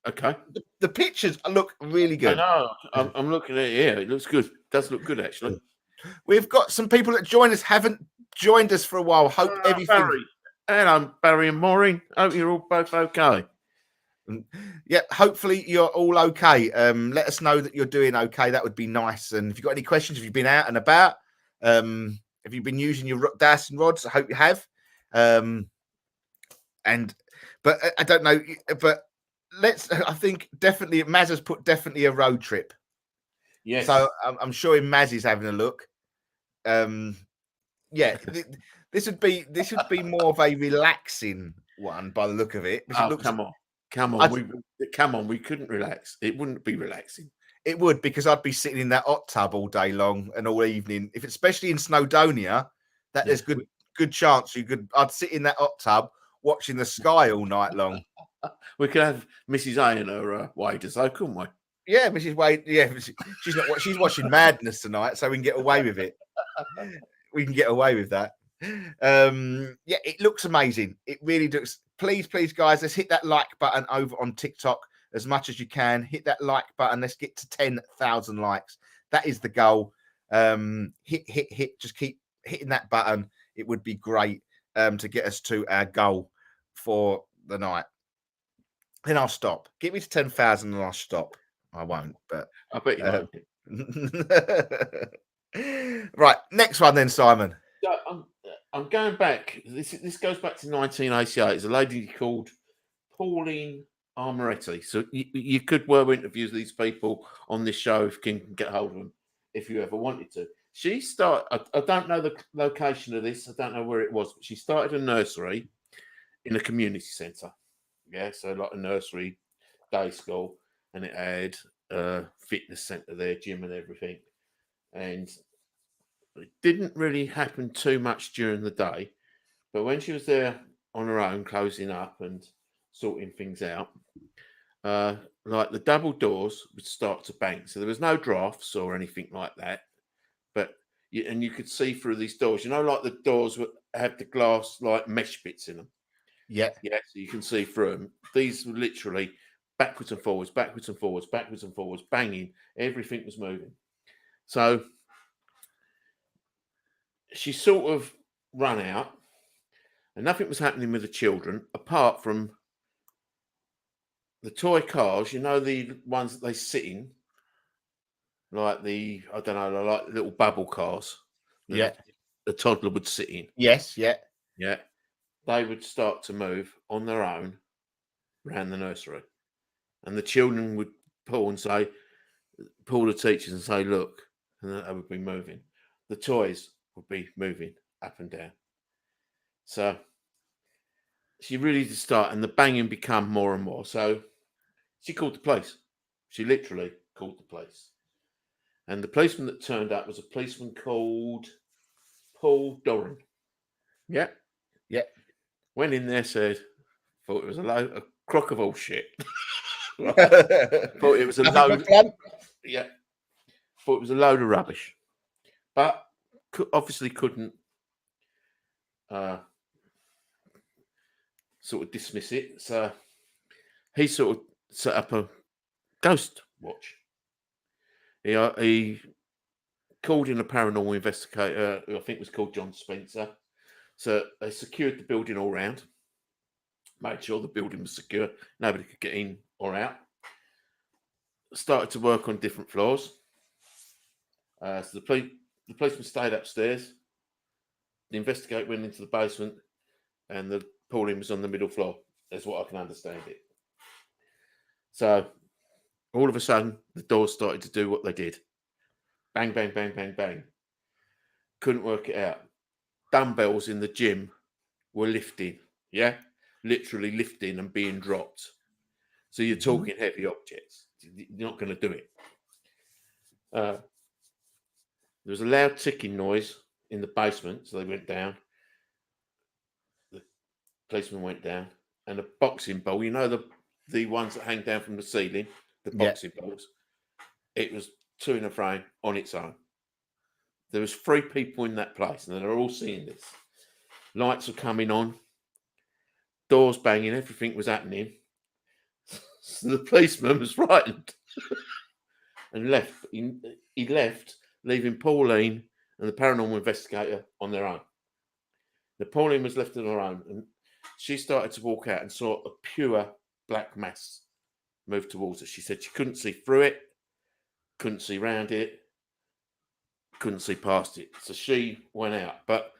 Okay. The pictures look really good. I know. I'm looking at it here. It looks good. It does look good actually. We've got some people that joined us, haven't joined us for a while. Hope everything. Barry. And I'm Barry and Maureen. Hope you're all both okay. Yeah, hopefully you're all okay. Let us know that you're doing okay. That would be nice. And if you've got any questions, if you've been out and about, if you've been using your dowsing rods, I hope you have. But I don't know. But I think definitely Maz has put definitely a road trip. Yes. So I'm sure Maz is having a look. Yeah, this would be more of a relaxing one by the look of it. Oh, come on. We couldn't relax. It wouldn't be relaxing. It would, because I'd be sitting in that hot tub all day long and all evening. If especially in Snowdonia, there's good chance I'd sit in that hot tub watching the sky all night long. We could have Mrs. A and her waiters, though, couldn't we? Yeah, Mrs. Wade. Yeah, she's watching Madness tonight, so we can get away with it. We can get away with that. Yeah, it looks amazing. It really does. Please, guys, let's hit that like button over on TikTok as much as you can. Hit that like button. Let's get to 10,000 likes. That is the goal. Hit. Just keep hitting that button. It would be great to get us to our goal for the night. Then I'll stop. Get me to 10,000 and I'll stop. I won't, but I bet you won't. Right, next one then, Simon. So I'm going back. This goes back to 1988. There's a lady called Pauline Armoretti. So you could interview these people on this show if you can get hold of them, if you ever wanted to. She started. I don't know the location of this. I don't know where it was, but she started a nursery in a community centre. Yeah, so like a nursery day school, and it had a fitness centre there, gym and everything. And it didn't really happen too much during the day, but when she was there on her own, closing up and sorting things out, like the double doors would start to bang. So there was no drafts or anything like that, but you could see through these doors. You know, like the doors would have the glass like mesh bits in them. Yeah, so you can see through them. These were literally backwards and forwards, backwards and forwards, backwards and forwards, banging. Everything was moving. So she sort of ran out, and nothing was happening with the children apart from the toy cars. You know, the ones that they sit in, like like little bubble cars. Yeah, the toddler would sit in. Yes, yeah. They would start to move on their own around the nursery, and the children would pull the teachers and say, "Look," and they would be moving. The toys would be moving up and down. So she really did start, and the banging become more and more. So she called the police. She literally called the police. And the policeman that turned up was a policeman called Paul Doran. Yeah. Went in there, thought it was a crock of all shit. Thought it was a load. Yeah. Thought it was a load of rubbish. But obviously couldn't sort of dismiss it. So he sort of set up a ghost watch. He called in a paranormal investigator, who I think was called John Spencer. So they secured the building all round, made sure the building was secure, nobody could get in or out. Started to work on different floors. So the policeman stayed upstairs. The investigator went into the basement, and the Pauline was on the middle floor. That's what I can understand it. So all of a sudden, the doors started to do what they did. Bang, bang, bang, bang, bang. Couldn't work it out. Dumbbells in the gym were lifting. Yeah? Literally lifting and being dropped. So you're talking heavy objects. You're not going to do it. There was a loud ticking noise in the basement, so they went down. The policeman went down, and a boxing ball, you know, the ones that hang down from the ceiling, the boxing balls, it was two in a frame on its own. There was 3 people in that place, and they're all seeing this. Lights were coming on, doors banging, everything was happening. So the policeman was frightened and left. He left, leaving Pauline and the paranormal investigator on their own. The Pauline was left on her own, and she started to walk out and saw a pure black mass move towards her. She said she couldn't see through it, couldn't see round it, couldn't see past it. So she went out. But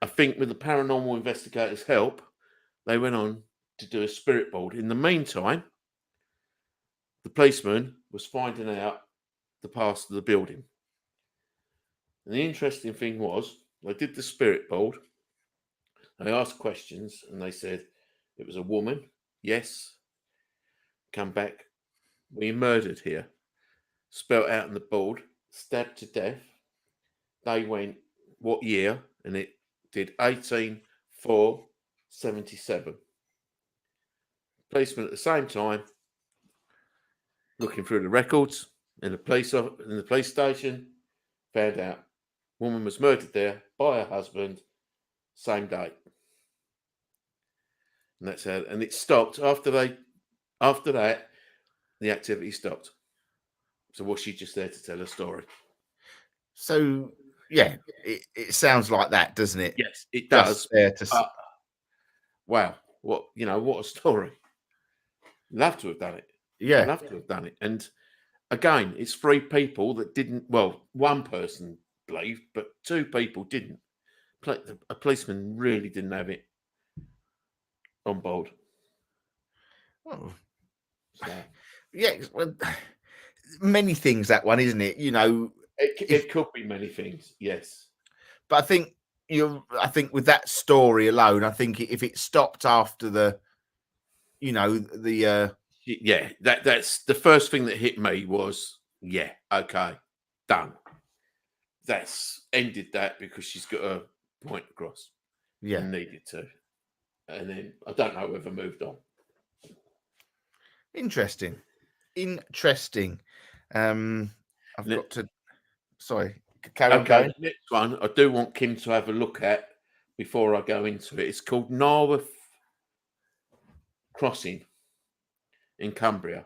I think with the paranormal investigators' help, they went on to do a spirit board. In the meantime, the policeman was finding out the past of the building. And the interesting thing was, they did the spirit board. They asked questions, and they said it was a woman. Yes. Come back. We murdered here. Spelt out on the board. Stabbed to death. They went, what year? And it did 18/4/77. Policeman at the same time, looking through the records in the police station, found out woman was murdered there by her husband, same date. And that's how. And it stopped after that. The activity stopped. So was she just there to tell a story? So yeah, it sounds like that, doesn't it? Yes, it Just does. there to Wow, what a story! Love to have done it. yeah. Love to have done it. And again, it's 3 people that didn't. Well, one person believed, but 2 people didn't. A policeman really didn't have it on board. Oh. So Yeah, well, many things that one, isn't it? You know, it could be many things. Yes, but I think with that story alone, I think if it stopped after the, you know, the yeah. That's the first thing that hit me was okay, done. That's ended that because she's got a point across. yeah, And needed to, and then I don't know whether moved on. interesting. I've got to. Sorry, carry on Okay, going. the next one I do want Kim to have a look at before I go into it. It's called Narworth Crossing in Cumbria.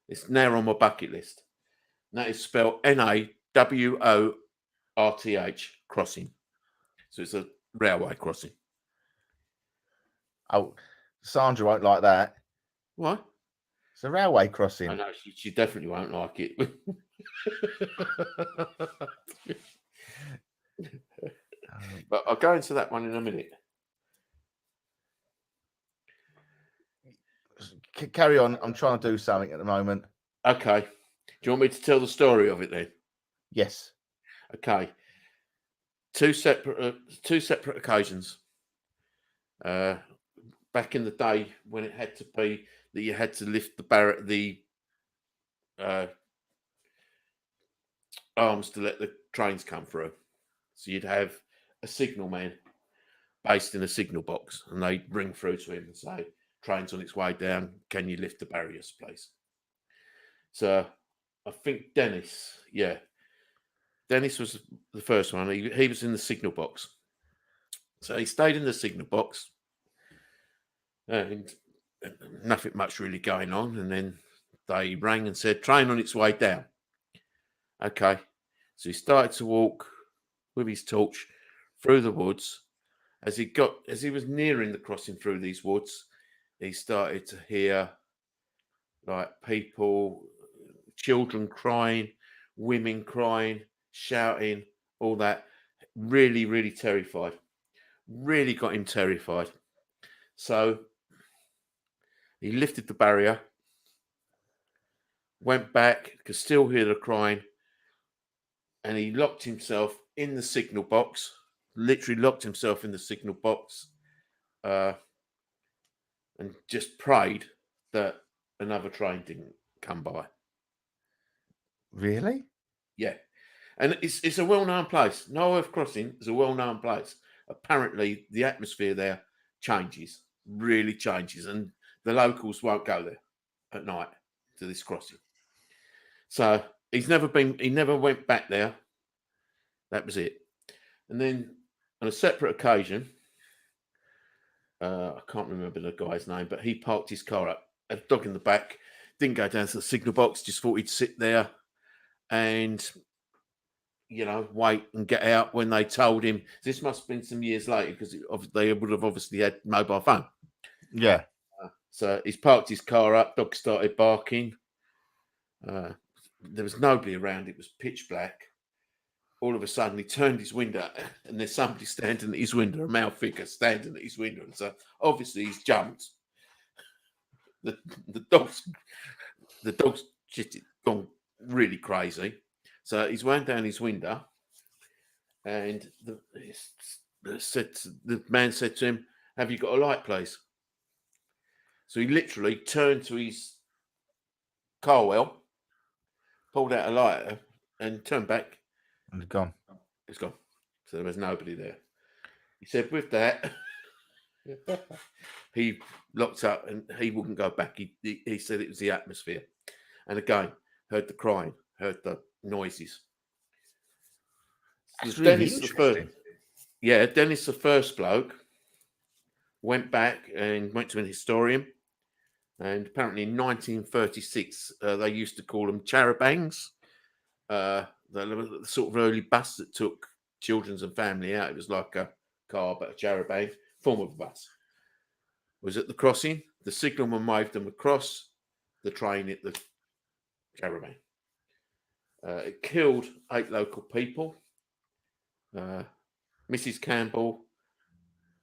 It's now on my bucket list. And that is spelled NAWORTH crossing. So it's a railway crossing. Oh, Sandra won't like that. Why? It's a railway crossing. I know she definitely won't like it. But I'll go into that one in a minute. Carry on. I'm trying to do something at the moment. Okay. Do you want me to tell the story of it then? Yes. Okay. Two separate occasions. Back in the day when it had to be that you had to lift the arms to let the trains come through. So you'd have a signal man based in a signal box, and they'd ring through to him and say, "Train's on its way down. Can you lift the barriers, please?" So I think Dennis was the first one. He was in the signal box. So he stayed in the signal box and nothing much really going on. And then they rang and said, "Train on its way down." Okay. So he started to walk with his torch through the woods. As he was nearing the crossing through these woods, he started to hear like people, children crying, women crying, shouting, all that. Really, really terrified. Really got him terrified. So he lifted the barrier, went back, could still hear the crying, and he locked himself in the signal box, literally locked himself in the signal box, and just prayed that another train didn't come by. Really? Yeah. And it's a well-known place. Narworth Crossing is a well-known place. Apparently, the atmosphere there changes, really changes, and the locals won't go there at night to this crossing. So he never went back there. That was it. And then on a separate occasion, I can't remember the guy's name, but he parked his car up, had a dog in the back, didn't go down to the signal box, just thought he'd sit there and wait and get out when they told him. This must have been some years later because they would have obviously had mobile phone. Yeah. So he's parked his car up, dog started barking. There was nobody around, it was pitch black. all of a sudden he turned his window and there's somebody standing at his window, a male figure standing at his window. And so obviously he's jumped. The dog's just gone really crazy. So he's wound down his window and the man said to him, "Have you got a light, please?" So he literally turned to his car well, pulled out a lighter and turned back. And gone. It's gone. So there was nobody there. He said with that, he locked up and he wouldn't go back. He said it was the atmosphere. And again, heard the crying, heard the noises. That's really Dennis, interesting. Dennis, the first bloke, went back and went to an historian. And apparently in 1936, they used to call them charabangs. The sort of early bus that took children and family out. It was like a car, but a charabang, form of a bus. Was at the crossing. The signalman waved them across. The train hit the caravan. It killed 8 local people. Mrs. Campbell,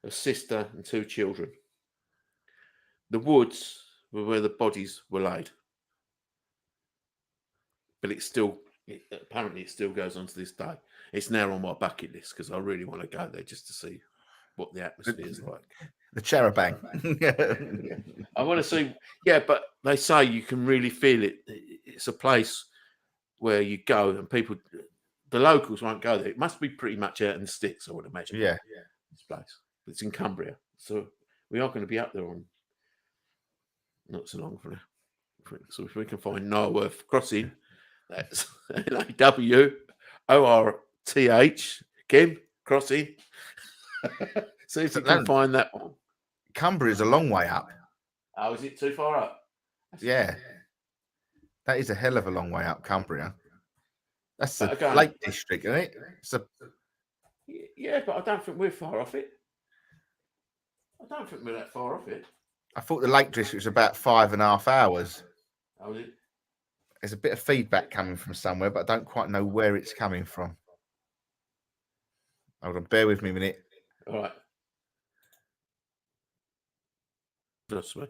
a sister, and 2 children. The woods were where the bodies were laid. But apparently it still goes on to this day. It's now on my bucket list because I really want to go there just to see what the atmosphere is like. The charabang. I want to see, but they say you can really feel it. It's a place where you go and people, the locals won't go there. It must be pretty much out in the sticks, I would imagine. Yeah. This place. It's in Cumbria. So we are going to be up there on not so long from now. So if we can find Narworth Crossing, that's NAWORTH, Kim Crossing. See if you can find that one. Cumbria is a long way up. Oh, is it too far up? Yeah. That is a hell of a long way up, Cumbria. That's the again, Lake District, isn't it? Yeah, but I don't think we're far off it. I don't think we're that far off it. I thought the Lake District was about 5.5 hours. Oh, is it? There's a bit of feedback coming from somewhere, but I don't quite know where it's coming from. Hold on, bear with me a minute. All right. That's me.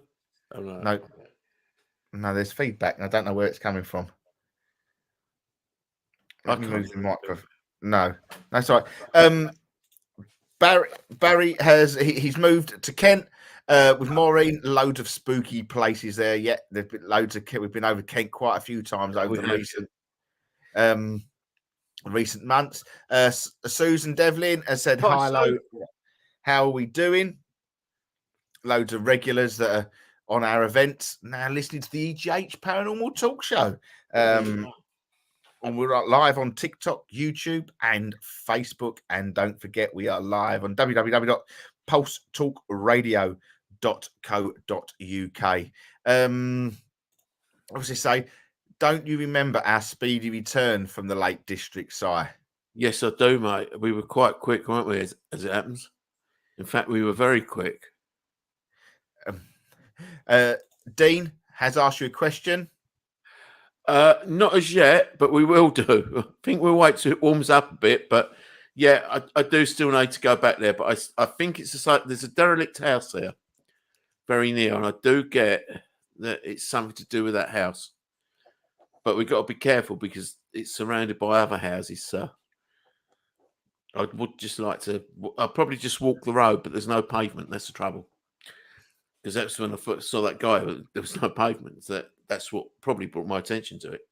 Oh, no. No, there's feedback, and I don't know where it's coming from. Let me move the microphone. No, sorry. Barry he's moved to Kent with Maureen. Loads of spooky places there. Yeah, there've been loads of Kent. We've been over Kent quite a few times over the recent months. Susan Devlin has said, "Hi, hello. How are we doing?" Loads of regulars that are on our events now listening to the EGH Paranormal Talk Show. And we're live on TikTok, YouTube, and Facebook. And don't forget, we are live on www.pulsetalkradio.co.uk. Obviously, say, don't you remember our speedy return from the Lake District, Si? Yes, I do, mate. We were quite quick, weren't we, as it happens? In fact, we were very quick. Dean has asked you a question. Not as yet, but we will do. I think we'll wait till it warms up a bit. But yeah, I do still need to go back there. But I think there's a derelict house there, very near, and I do get that it's something to do with that house. But we've got to be careful because it's surrounded by other houses. So I would just like to. I'll probably just walk the road, but there's no pavement. That's the trouble. Because that's when I first saw that guy. There was no pavement. That's what probably brought my attention to it.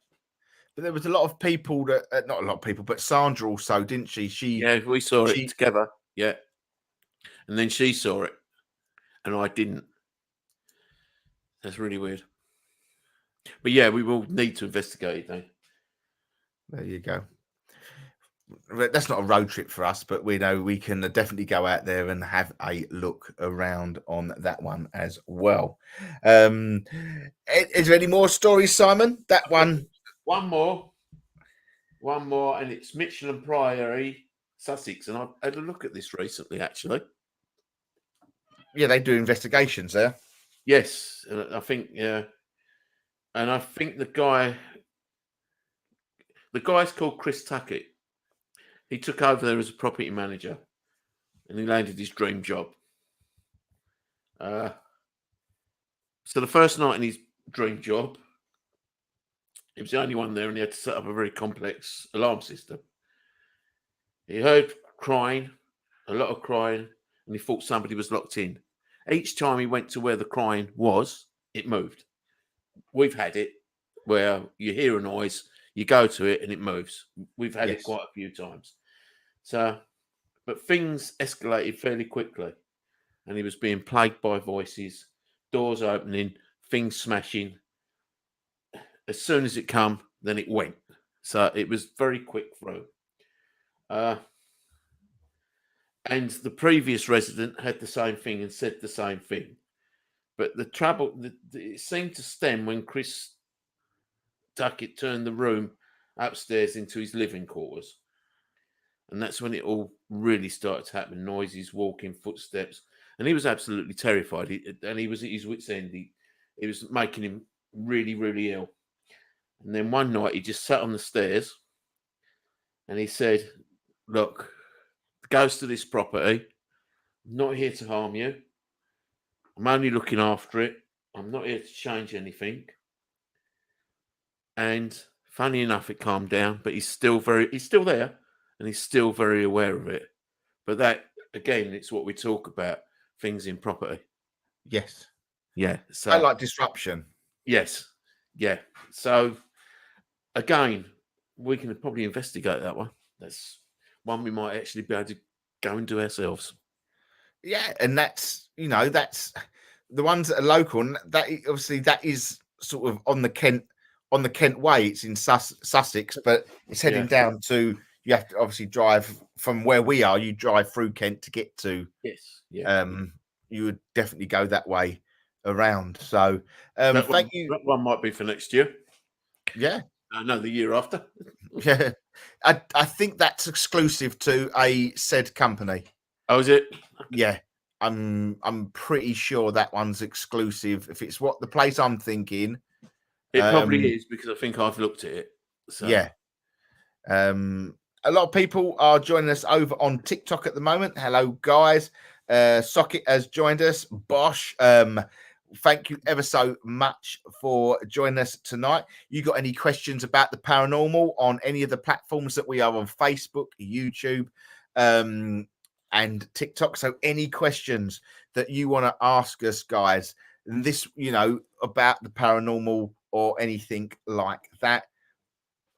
But there was a lot of people that, not a lot of people, but Sandra also, didn't she? We saw it together. Yeah. And then she saw it and I didn't. That's really weird. But yeah, we will need to investigate it though. There you go. That's not a road trip for us, but we know we can definitely go out there and have a look around on that one as well. Is there any more stories, Simon? That one. One more, and it's Mitchell and Priory, Sussex. And I've had a look at this recently, actually. Yeah, they do investigations there. Yes, I think, yeah. And I think the guy's called Chris Tuckett. he took over there as a property manager, and he landed his dream job. So the first night in his dream job, he was the only one there, and he had to set up a very complex alarm system. He heard crying, a lot of crying, and he thought somebody was locked in. Each time he went to where the crying was, it moved. We've had it where you hear a noise, you go to it, and it moves. We've had it quite a few times. So, but things escalated fairly quickly, and he was being plagued by voices, doors opening, things smashing. As soon as it come, then it went. So it was very quick through. And the previous resident had the same thing and said the same thing. But the trouble, it seemed to stem when Chris Duckett turned the room upstairs into his living quarters. And that's when it all really started to happen. Noises, walking, footsteps. And he was absolutely terrified. He was at his wit's end. It was making him really, really ill. And then one night he just sat on the stairs and he said, look, the ghost of this property, I'm not here to harm you. I'm only looking after it. I'm not here to change anything. And funny enough, it calmed down, but he's still there and he's still very aware of it. But that, again, it's what we talk about, things in property. Yes. Yeah. So I like disruption. Yes. Yeah. So again, we can probably investigate that one. That's one we might actually be able to go and do ourselves. Yeah, and that's the ones that are local, and that obviously that is sort of on the Kent way. It's in Sussex, but it's heading down to. You have to obviously drive from where we are. You drive through Kent to get to. Yes. Yeah. You would definitely go that way around. So thank you. That one might be for next year. Yeah. No, the year after. Yeah. I think that's exclusive to a said company. Oh, is it? Yeah. I'm pretty sure that one's exclusive. If it's what the place I'm thinking. It probably is, because I think I've looked at it. So. Yeah. A lot of people are joining us over on TikTok at the moment. Hello, guys. Socket has joined us. Bosch. Thank you ever so much for joining us tonight. You got any questions about the paranormal on any of the platforms that we are on, Facebook, YouTube, and TikTok? So any questions that you want to ask us, guys, this, about the paranormal or anything like that,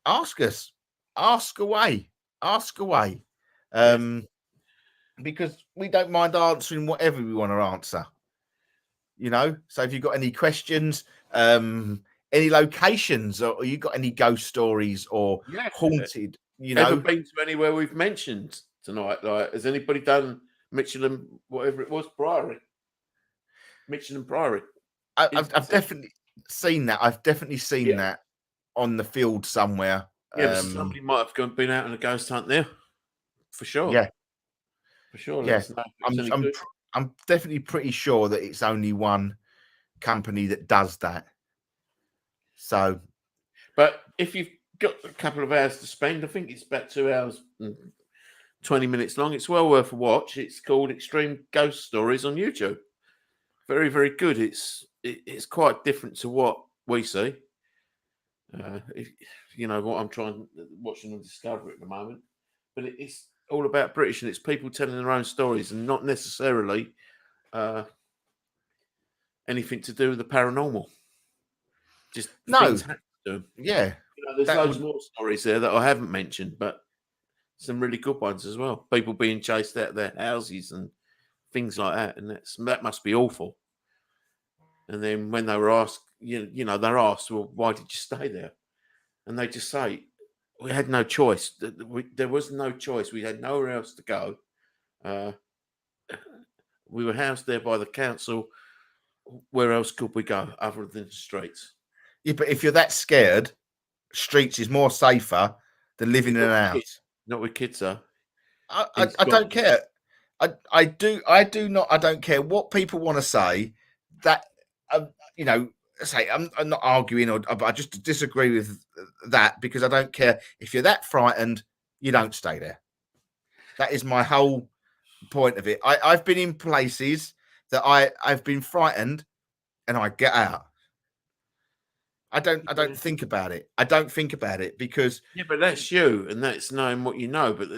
ask us. Ask away. Because we don't mind answering whatever we want to answer. So if you've got any questions, any locations, or you got any ghost stories or haunted, Ever been to anywhere we've mentioned tonight? Like, has anybody done Michelin, whatever it was, Priory? Michelin Priory. I've definitely seen that. I've definitely seen that on the field somewhere. Yeah, somebody might have been out on a ghost hunt there, for sure. Yeah, for sure. Yeah, I'm definitely pretty sure that it's only one company that does that. So, but if you've got a couple of hours to spend, I think it's about 2 hours and 20 minutes long. It's well worth a watch. It's called Extreme Ghost Stories on YouTube. Very, very good. It's quite different to what we see. What I'm watching on Discovery at the moment, but it's all about British, and it's people telling their own stories, and not necessarily anything to do with the paranormal. Just things happen to them. Yeah, there's loads more stories there that I haven't mentioned, but some really good ones as well. People being chased out of their houses and things like that, and that must be awful. And then when they were asked, they're asked, well, why did you stay there? And they just say, we had no choice. There was no choice. We had nowhere else to go. We were housed there by the council. Where else could we go other than the streets? Yeah, but if you're that scared, streets is more safer than living in an house. Not with kids, though. I don't care. I don't care what people want to say. That I'm not arguing, but I just disagree with that, because I don't care if you're that frightened, you don't stay there. That is my whole point of it. I've been in places that I've been frightened and I get out. I don't think about it. I don't think about it because Yeah, but that's you, and that's knowing what you know. But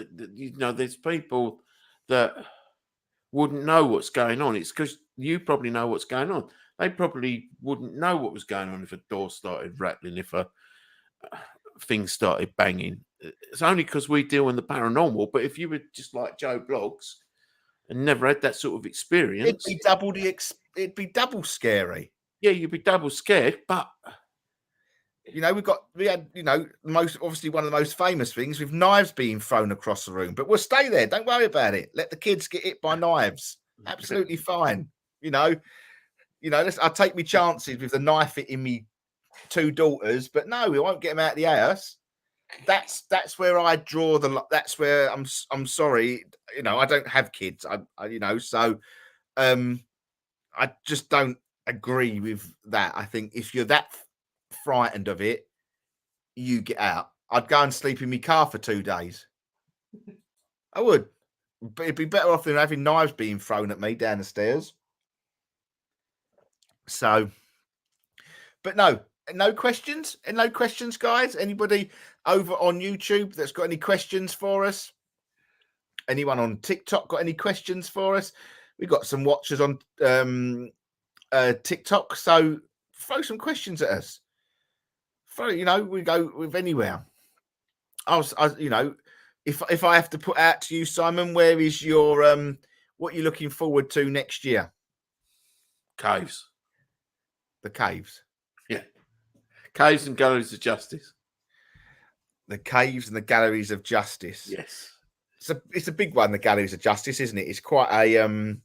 there's people that wouldn't know what's going on. It's because you probably know what's going on. They probably wouldn't know what was going on if a door started rattling, if a thing started banging. It's only because we deal in the paranormal. But if you were just like Joe Bloggs and never had that sort of experience, it'd be double scary. yeah, you'd be double scared. But we had most obviously one of the most famous things with knives being thrown across the room. But we'll stay there. Don't worry about it. Let the kids get hit by knives. Absolutely fine. I'll take my chances with the knife hitting me 2 daughters, but no, we won't get them out of the house. That's where I draw the. That's where I'm sorry. I don't have kids. So I just don't agree with that. I think if you're that frightened of it, you get out. I'd go and sleep in my car for 2 days. I would. But it'd be better off than having knives being thrown at me down the stairs. So, but no questions? And no questions, guys? Anybody over on YouTube that's got any questions for us? Anyone on TikTok got any questions for us? We've got some watchers on TikTok, so throw some questions at us. We go with anywhere. If I have to put out to you, Simon, where is your what you're looking forward to next year? caves. The caves. Yeah. Caves and galleries of justice. The caves and the galleries of justice. Yes. It's a big one, the galleries of justice, isn't it? It's quite a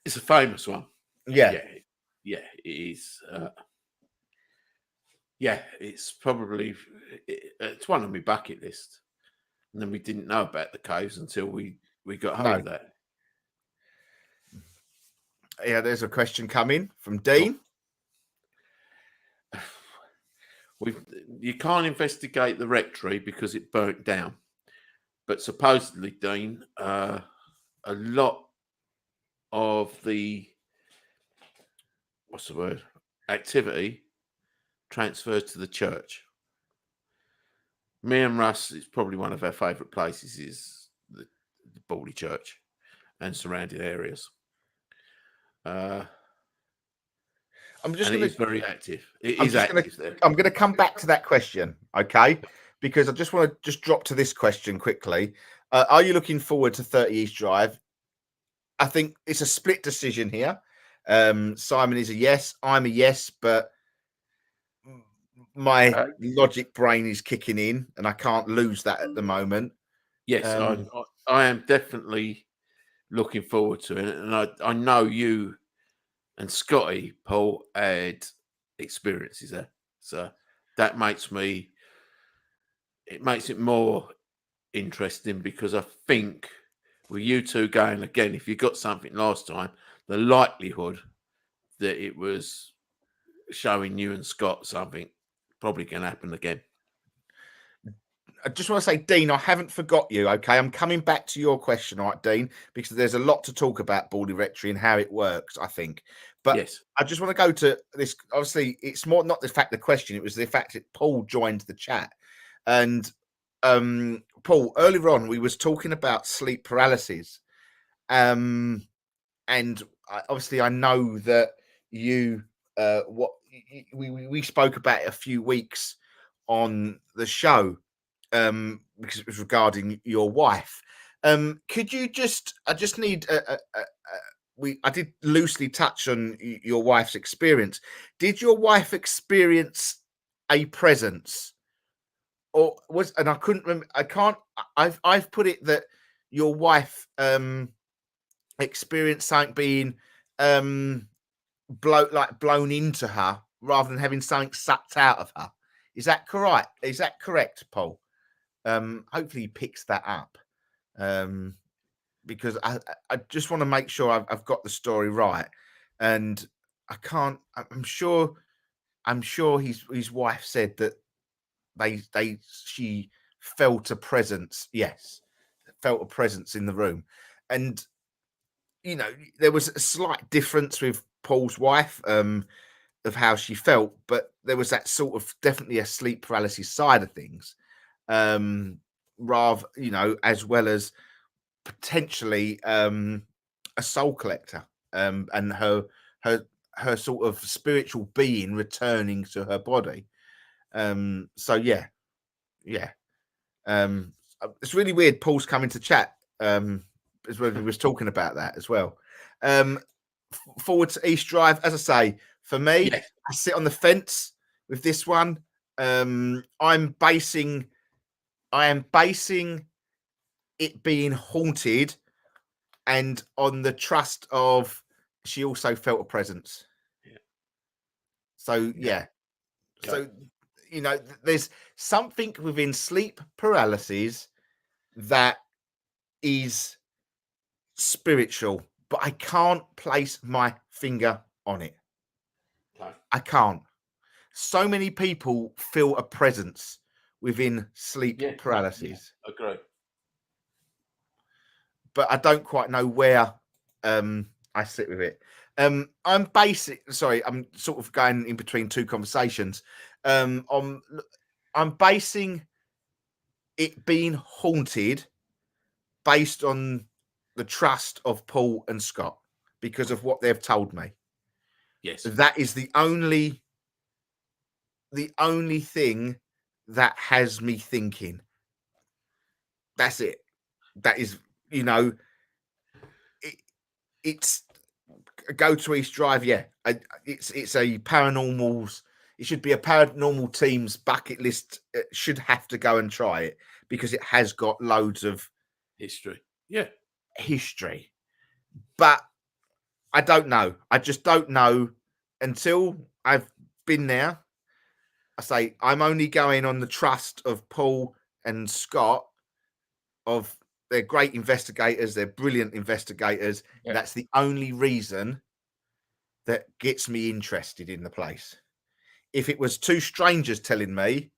it's a famous one. Yeah. Yeah, it is. Yeah, it's probably it's one on my bucket list. And then we didn't know about the caves until we got hold of that. Yeah, there's a question coming from Dean. You can't investigate the rectory because it burnt down. But supposedly, Dean, a lot of the activity transferred to the church. Me and Russ, it's probably one of our favourite places, is the Baldy Church and surrounding areas. It's very active. It is active there. I'm going to come back to that question, okay? Because I just want to drop to this question quickly. Are you looking forward to 30 East Drive? I think it's a split decision here. Simon is a yes. I'm a yes, but my logic brain is kicking in, and I can't lose that at the moment. Yes, I am definitely looking forward to it, and I know you and Scotty, Paul, had experiences there, so that makes it more interesting, because I think with you two going again, if you got something last time, the likelihood that it was showing you and Scott something probably can happen again. I just want to say, Dean, I haven't forgot you, okay? I'm coming back to your question, all right, Dean, because there's a lot to talk about Baldy Rectory and how it works, I think. But yes, I just want to go to this. Obviously, it's more not the fact the question, it was the fact that Paul joined the chat. And Paul, earlier on, we was talking about sleep paralysis. And obviously, I know that you, we spoke about it a few weeks on the show, because it was regarding your wife. Could you I just need I did loosely touch on your wife's experience. Did your wife experience a presence, or and I couldn't remember, I've put it that your wife experienced something being blown into her rather than having something sucked out of her. Is that correct? Is that correct, Paul? Hopefully he picks that up, because I just want to make sure I've got the story right, and I can't. I'm sure his wife said that she felt a presence. Yes, felt a presence in the room. And, you know, there was a slight difference with Paul's wife of how she felt, but there was that sort of definitely a sleep paralysis side of things. Rather, you know, as well as potentially a soul collector and her sort of spiritual being returning to her body. So yeah. It's really weird Paul's coming to chat as well. He was talking about that as well. Forward to East Drive, as I say, for me, Yes. I sit on the fence with this one. I am basing it being haunted and on the trust of she also felt a presence. Yeah. So yeah. Okay. So, you know, there's something within sleep paralysis that is spiritual, but I can't place my finger on it. Okay. I can't. So many people feel a presence within sleep paralysis, Agree. but I don't quite know where I sit with it. I'm sort of going in between two conversations. I'm basing it being haunted based on the trust of Paul and Scott because of what they've told me. Yes. That is the only thing that has me thinking. That's it. That is, you know, it's a Go to East Drive. Yeah, it's a paranormal's. It should be a paranormal team's bucket list. It should have to go and try it because it has got loads of History. Yeah. history. But I don't know. I just don't know until I've been there. I say I'm only going on the trust of Paul and Scott. Of they're great investigators. They're brilliant investigators. Yeah. That's the only reason that gets me interested in the place. If it was two strangers telling me,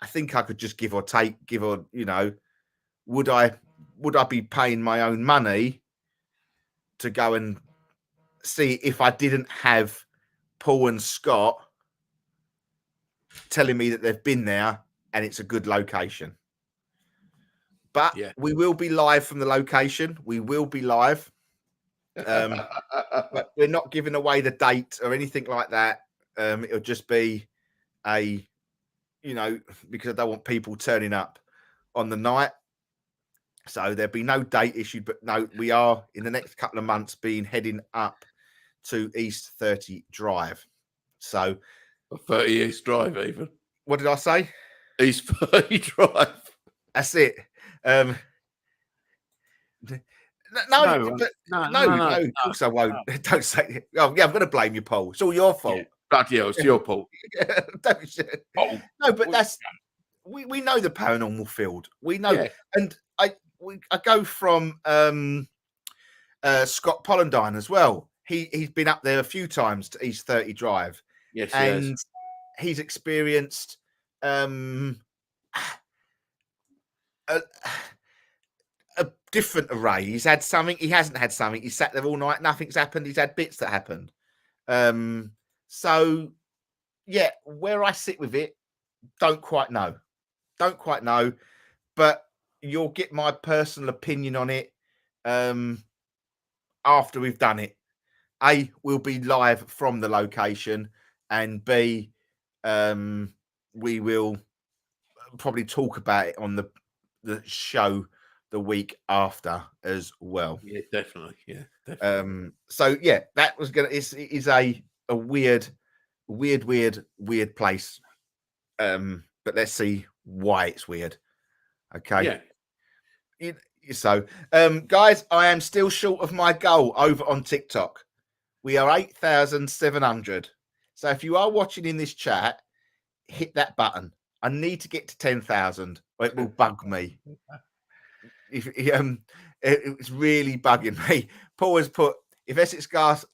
I think I could just give or, you know, would I be paying my own money to go and see if I didn't have Paul and Scott telling me that they've been there and it's a good location? But we will be live from the location. We will be live. But we're not giving away the date or anything like that. It'll just be you know, because I don't want people turning up on the night. So there'll be no date issued, but no, we are in the next couple of months heading up to East 30 Drive. So 30 East Drive, even. What did I say? East 30 Drive. That's it. No, of course I won't. No. Don't say. Oh, yeah, I'm going to blame you, Paul. It's all your fault. Yeah. Bloody hell, it's your fault. No, but that's we know the paranormal field. We know, and I go from Scott Pollandine as well. He's been up there a few times to East 30 Drive. Yes, and he's experienced a different array. He's had something, he hasn't had something. He sat there all night, nothing's happened. He's had bits that happened. So yeah, where I sit with it, don't quite know. But you'll get my personal opinion on it after we've done it. A, we'll be live from the location, and B, we will probably talk about it on the show the week after as well. Yeah, definitely. Yeah, definitely. So yeah, that was gonna is a weird place. But let's see why it's weird. Okay. Yeah. So, guys, I am still short of my goal over on TikTok. We are 8,700. So if you are watching in this chat, hit that button. I need to get to 10,000 or it will bug me. It's really bugging me. Paul has put, if Essex Ghost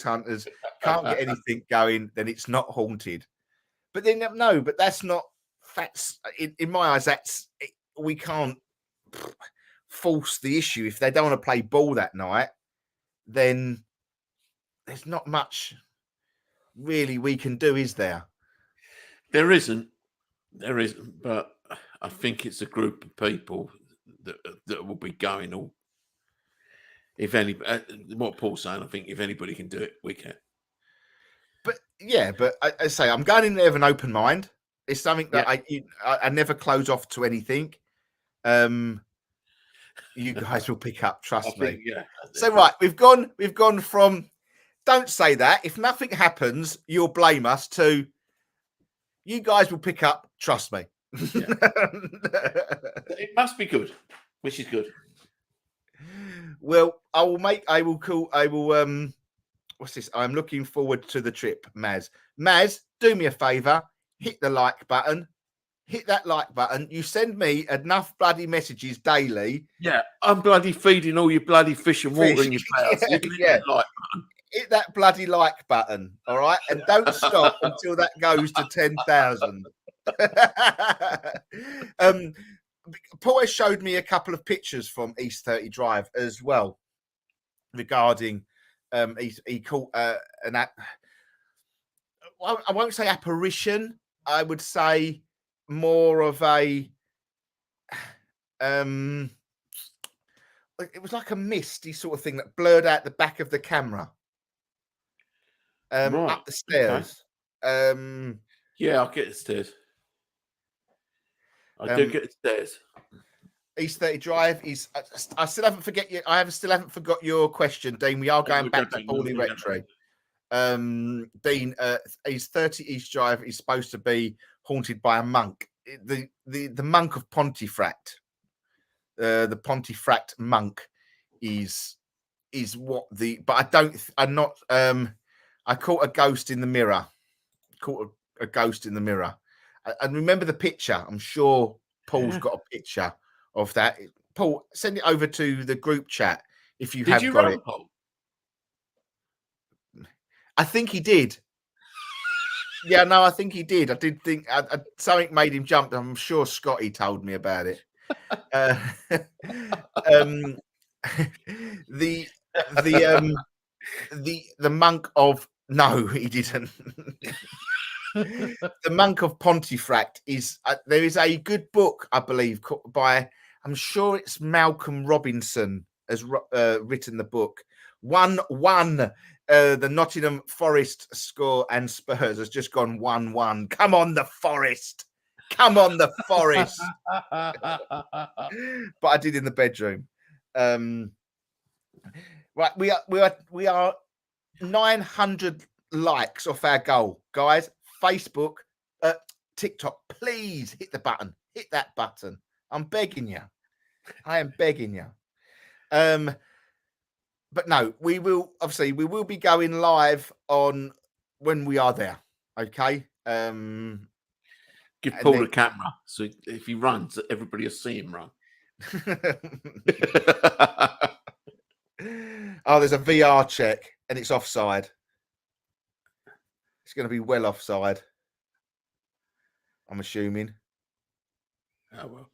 Hunters can't get anything going, then it's not haunted. But then, no, but that's in my eyes, we can't force the issue. If they don't want to play ball that night, then there's not much really we can do, is there? There isn't. But I think it's a group of people that will be going. Or if any, what Paul's saying, I think if anybody can do it, we can. But yeah, but I say I'm going in there with an open mind. It's something that I never close off to anything. You guys will pick up, trust me. Yeah. So right, we've gone from don't say that. If nothing happens, you'll blame us to you guys will pick up, trust me. Yeah. It must be good, which is good. Well, what's this? I'm looking forward to the trip, Maz. Maz, do me a favor, hit the like button. Hit that like button. You send me enough bloody messages daily. Yeah, I'm bloody feeding all your bloody fish and water in your mouth. Yeah. Hit that bloody like button, all right? And don't stop until that goes to 10,000. Paul has showed me a couple of pictures from East 30 Drive as well regarding he caught an I won't say apparition. I would say more of a it was like a misty sort of thing that blurred out the back of the camera up the stairs. Okay. Yeah, I'll get the stairs. I do get the stairs. East 30 Drive is. I still haven't forget you. Still haven't forgot your question, Dean. We are going back to Paulie Retro. Dean, East 30 East Drive is supposed to be haunted by a monk. The monk of Pontefract. The Pontefract monk is what the. But I'm not. I caught a ghost in the mirror. Caught a ghost in the mirror. And remember the picture. I'm sure Paul's got a picture of that. Paul, send it over to the group chat if you have got it. Paul? I think he did. Yeah, no, I think he did. I did think something made him jump. I'm sure Scotty told me about it. The monk of he didn't. The monk of Pontefract is there is a good book, I believe, by I'm sure it's Malcolm Robinson has written the book. 1-1. The Nottingham Forest score and Spurs has just gone 1-1. Come on, the Forest. Come on, the Forest. But I did in the bedroom. Right, we are 900 likes off our goal, guys. Facebook, TikTok, please hit the button. Hit that button. I'm begging you. I am begging you. But no, we will be going live on when we are there. Okay. Give Paul the camera, so if he runs, everybody will see him run. Oh, there's a VR check and it's offside. It's going to be well offside, I'm assuming. Oh well.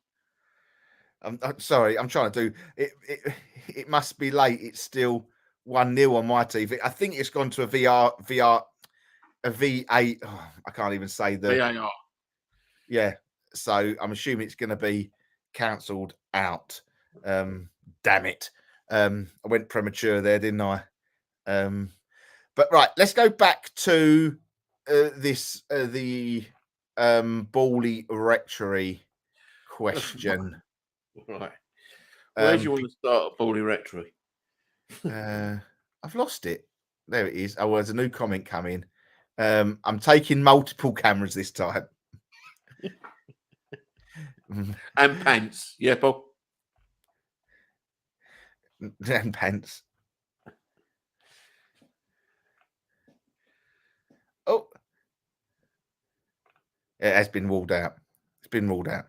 I'm sorry. I'm trying to do it. It must be late. It's still 1-0 on my TV. I think it's gone to a VA. Oh, I can't even say the VAR. Yeah. So I'm assuming it's going to be cancelled out. Damn it. I went premature there, didn't I? But right, let's go back to the Bally Rectory question. Right. Where do you want to start at Bally Rectory? I've lost it. There it is. Oh, well, there's a new comment coming. I'm taking multiple cameras this time. And pants. Yeah, Paul. And pants. Oh. It has been ruled out. It's been ruled out.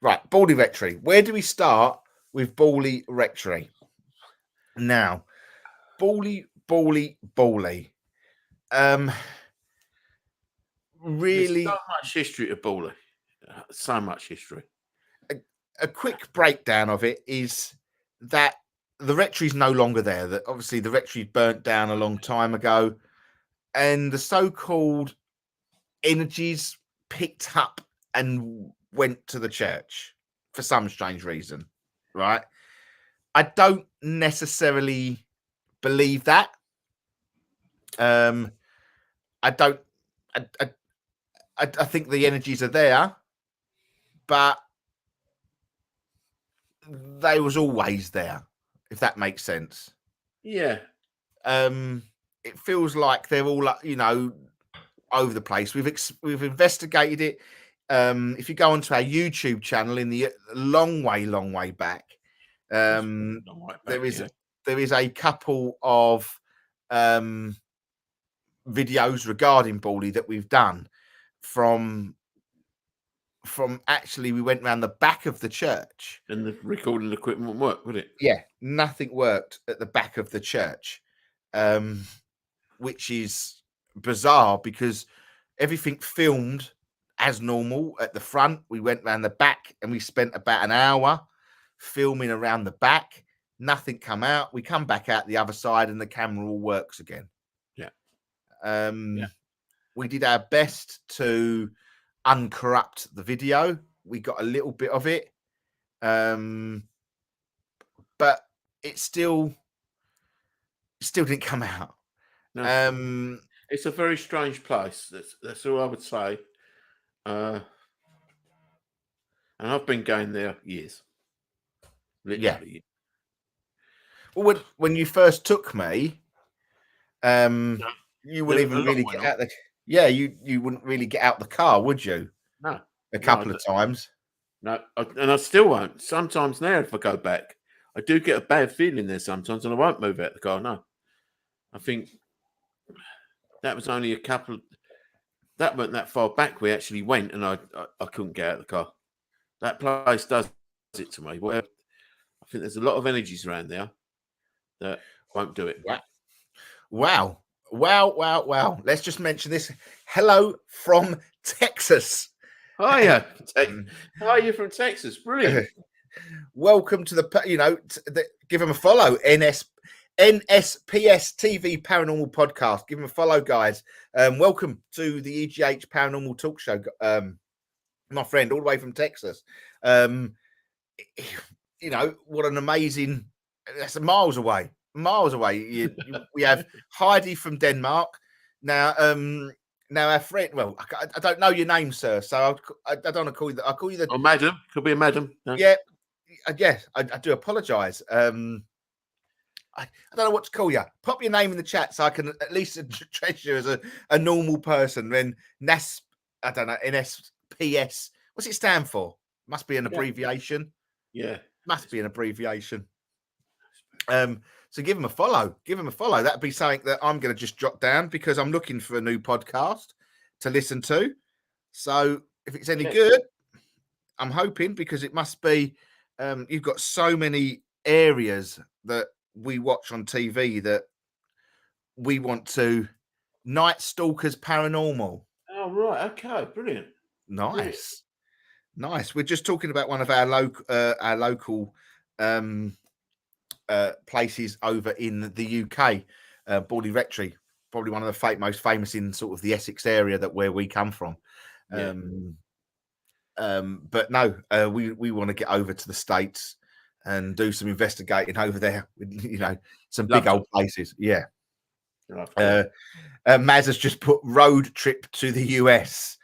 Right, Bally Rectory. Where do we start with Bally Rectory? Now, Bally. Really, there's so much history to Bally. So much history. a quick breakdown of it is that the rectory is no longer there. That obviously the rectory burnt down a long time ago, and the so-called energies picked up and went to the church for some strange reason, right? I don't necessarily believe that. I don't. I think the energies are there, but they was always there, if that makes sense. Yeah. It feels like they're all, over the place. We've investigated it. If you go onto our YouTube channel in the long way back, there is a couple of videos regarding Bawley that we've done from actually we went around the back of the church, and the recording equipment wouldn't work, would it? Yeah, nothing worked at the back of the church, which is bizarre because everything filmed as normal at the front. We went around the back and we spent about an hour filming around the back. Nothing come out. We come back out the other side and the camera all works again. We did our best to uncorrupt the video. We got a little bit of it, but it still didn't come out. No. It's a very strange place. That's all I would say. And I've been going there years. Literally. Yeah. Well, when you first took me, you wouldn't even really get out the. Yeah, you wouldn't really get out the car, would you? No. A couple of times. No, and I still won't. Sometimes now, if I go back, I do get a bad feeling there sometimes, and I won't move out the car. No, I think that was only a couple. That weren't that far back. We actually went, and I couldn't get out of the car. That place does it to me. Where I think there's a lot of energies around there that won't do it. Wow. Let's just mention this. Hello from Texas. Hiya. Hi, you're from Texas. Brilliant. Welcome to give them a follow. NSPS TV Paranormal Podcast. Give them a follow, guys. Welcome to the EGH Paranormal Talk Show. My friend, all the way from Texas. What an amazing. That's miles away. We have Heidi from Denmark. Now our friend. Well, I don't know your name, sir. So I don't want to call you that. I'll call you the. Or madam. Could be a madam. No. Yeah. I do apologise. I don't know what to call you. Pop your name in the chat so I can at least address you as a normal person. Then I don't know, NSPS. What's it stand for? Must be an abbreviation. Yeah. Must be an abbreviation. So give him a follow. That'd be something that I'm going to just jot down because I'm looking for a new podcast to listen to. So if it's any good, I'm hoping, because it must be. You've got so many areas that we watch on TV that we want to. Night Stalkers Paranormal. Oh, right. Okay. Brilliant. Nice. We're just talking about one of our local places over in the UK, Bawley Rectory, probably one of the most famous in sort of the Essex area where we come from. Yeah. But no, we want to get over to the States and do some investigating over there with, some big old places. Yeah. Maz has just put road trip to the US.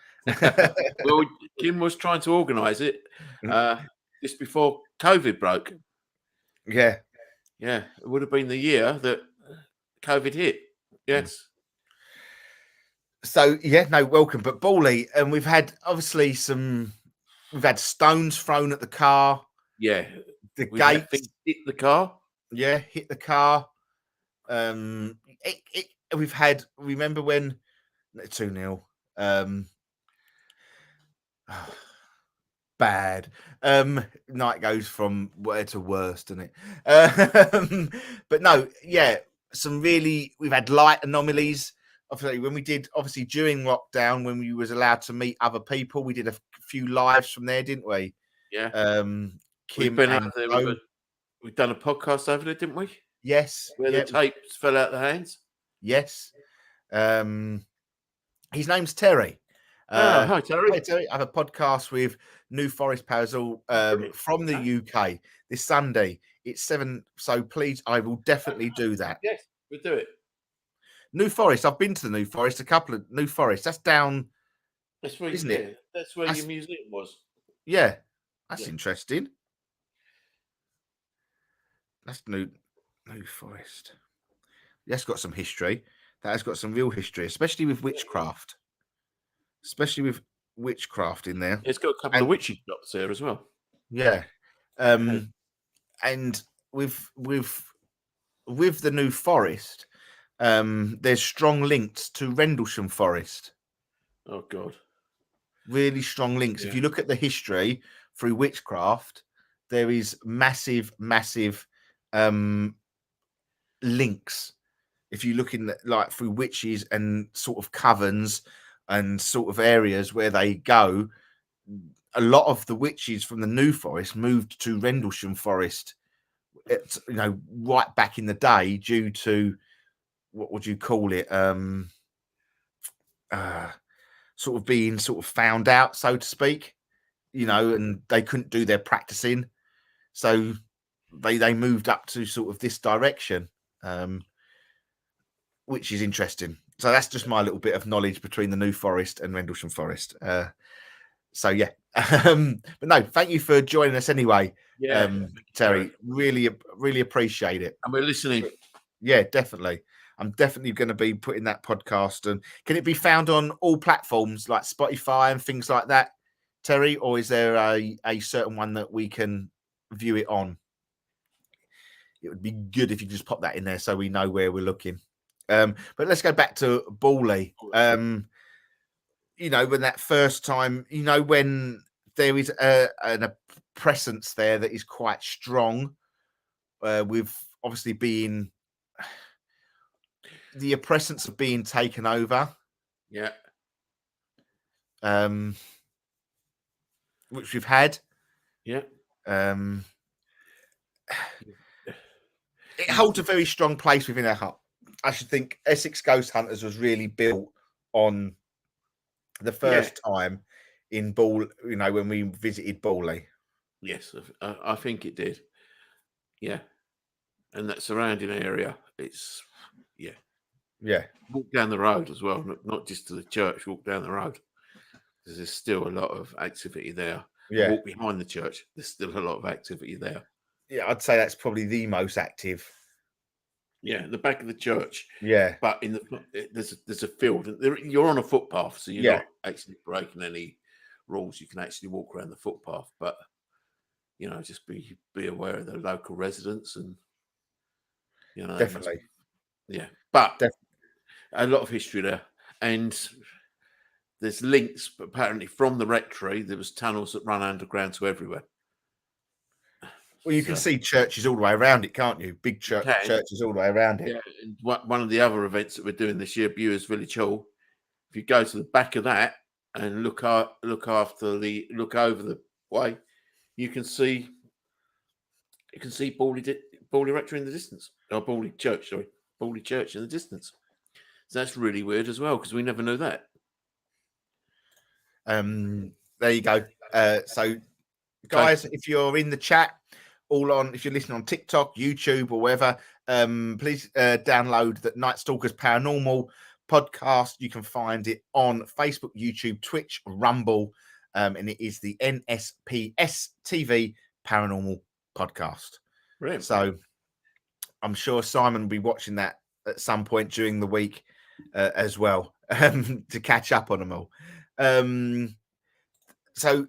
Well, Kim was trying to organise it just before COVID broke. Yeah. Yeah. It would have been the year that COVID hit. Yes. So, welcome. But Bawley, and we've had obviously we've had stones thrown at the car. Yeah. The gates hit the car. Yeah, hit the car. We've had, remember when 2-0. Bad. Night goes from where to worst, doesn't it? But no, we've had light anomalies. Obviously during lockdown, when we was allowed to meet other people, we did a few lives from there, didn't we? Yeah. Kim been and out there. Bo. We've done a podcast over there, didn't we? Yes, Where the tapes fell out the hands. yes. His name's Terry. Hi, Terry. Hi, Terry. I have a podcast with New Forest Puzzle from the UK this Sunday. It's 7, so please, I will definitely do that. Yes, we'll do it. New Forest. I've been to the New Forest, a couple of New Forest. That's down, That's where, isn't it? That's where That's- your museum was. Yeah, that's Yeah. interesting. That's New Forest. That's got some history. That has got some real history, especially with witchcraft. Especially with witchcraft in there. It's got a couple of witchy shops there as well. Yeah. And with the New Forest, there's strong links to Rendlesham Forest. Oh God. Really strong links. If you look at the history through witchcraft, there is massive links. If you look in like through witches and sort of covens and sort of areas where they go, a lot of the witches from the New Forest moved to Rendlesham Forest. It's, right back in the day, due to what would you call it? Sort of being sort of found out, so to speak, and they couldn't do their practicing, so they moved up to sort of this direction, which is interesting. So that's just my little bit of knowledge between the New Forest and Rendlesham Forest. So yeah, but no, thank you for joining us anyway. Yeah, Terry, really appreciate it. And we're listening. Yeah, definitely. I'm definitely going to be putting that podcast. And can it be found on all platforms like Spotify and things like that, Terry? Or is there a certain one that we can view it on? It would be good if you just pop that in there so we know where we're looking. But let's go back to Bawley. When that first time, when there is an presence there that is quite strong, with obviously being the oppressants of being taken over. Yeah. Which we've had. Yeah. It holds a very strong place within our heart. I should think Essex Ghost Hunters was really built on the first time in when we visited Bawley. Yes, I think it did. Yeah. And that surrounding area, it's walk down the road as well, not just to the church, walk down the road, because there's still a lot of activity there. Walk behind the church, there's still a lot of activity there. I'd say that's probably the most active. The back of the church, but in there's a field, you're on a footpath, so you're not actually breaking any rules. You can actually walk around the footpath, but just be aware of the local residents, and definitely. But a lot of history there, and there's links apparently from the rectory. There was tunnels that run underground to everywhere. Well, you can see churches all the way around it, can't you? Big churches all the way around it. Yeah, and one of the other events that we're doing this year, Bewers Village Hall. If you go to the back of that and look over the way, you can see Bawley Rectory in the distance, or Bawley Church in the distance. So that's really weird as well, because we never knew that. There you go. So, guys, if you're in the chat, if you're listening on TikTok, YouTube, or wherever, please download the Night Stalkers Paranormal podcast. You can find it on Facebook, YouTube, Twitch, Rumble, and it is the NSPS TV Paranormal podcast. Brilliant. So I'm sure Simon will be watching that at some point during the week as well, to catch up on them all. So,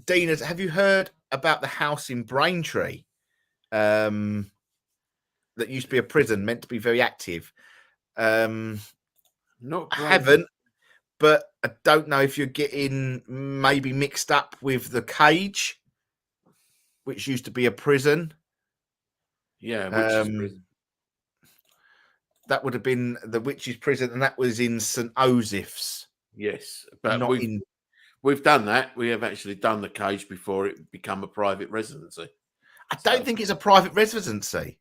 Dean, have you heard about the house in Braintree that used to be a prison, meant to be very active? Not I haven't, but I don't know if you're getting maybe mixed up with the Cage, which used to be a prison. Yeah, Witches Prison. That would have been the Witches Prison, and that was in St. Osyph's. Yes, but we've done that. We have actually done the cage before it become a private residency. I don't think it's a private residency.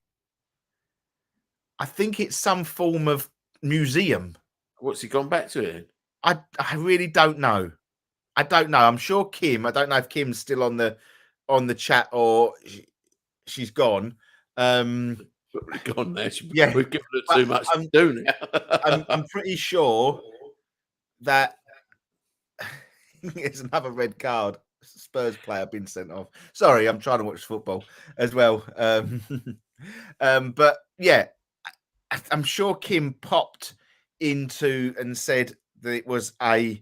I think it's some form of museum. What's he gone back to it? I really don't know. I don't know. I'm sure Kim. I don't know if Kim's still on the chat or she's gone. Gone there. Yeah, We've given her too much to do now. I'm pretty sure that it's another red card. Spurs player been sent off. Sorry, I'm trying to watch football as well. But yeah, I'm sure Kim popped into and said that it was a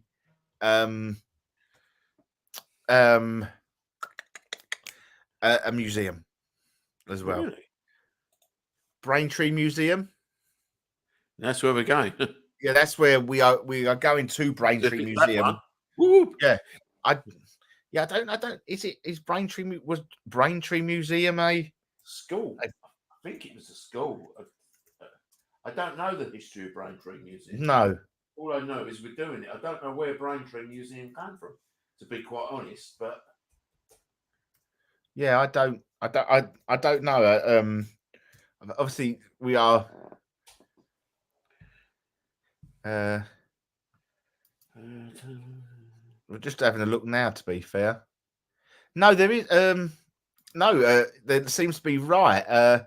museum as well. Really? Braintree Museum. That's where we're going. Yeah, that's where we are. We are going to Braintree Museum. Yeah, I don't. Is Braintree was Braintree Museum a school? I think it was a school. I don't know the history of Braintree Museum. No. All I know is we're doing it. I don't know where Braintree Museum came from, to be quite honest. But yeah, I don't know. Obviously we are. We're just having a look now. To be fair, no, there is no. There seems to be right.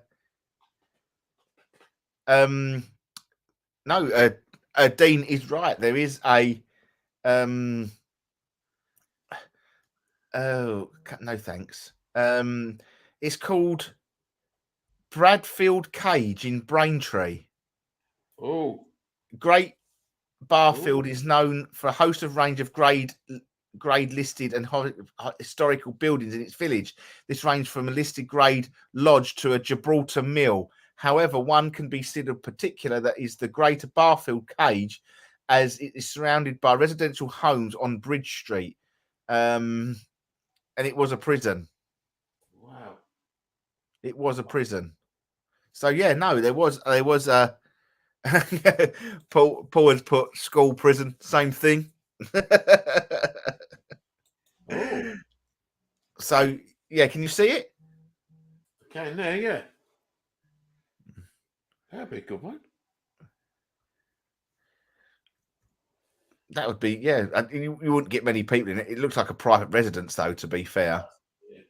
No. Dean is right. There is a. Oh no, thanks. It's called Bradfield Cage in Braintree. Oh, Great Barfield is known for a host of range of grade listed and historical buildings in its village. This range from a listed grade lodge to a Gibraltar mill. However, one can be considered particular that is the Greater Barfield Cage, as it is surrounded by residential homes on Bridge Street, and it was a prison. wow! It was a prison. So yeah, no, there was a. Paul has put school, prison, same thing. Oh. So yeah, can you see it? Okay, there, yeah. That'd be a good one. That would be, yeah. You wouldn't get many people in it. It looks like a private residence, though. To be fair, yeah.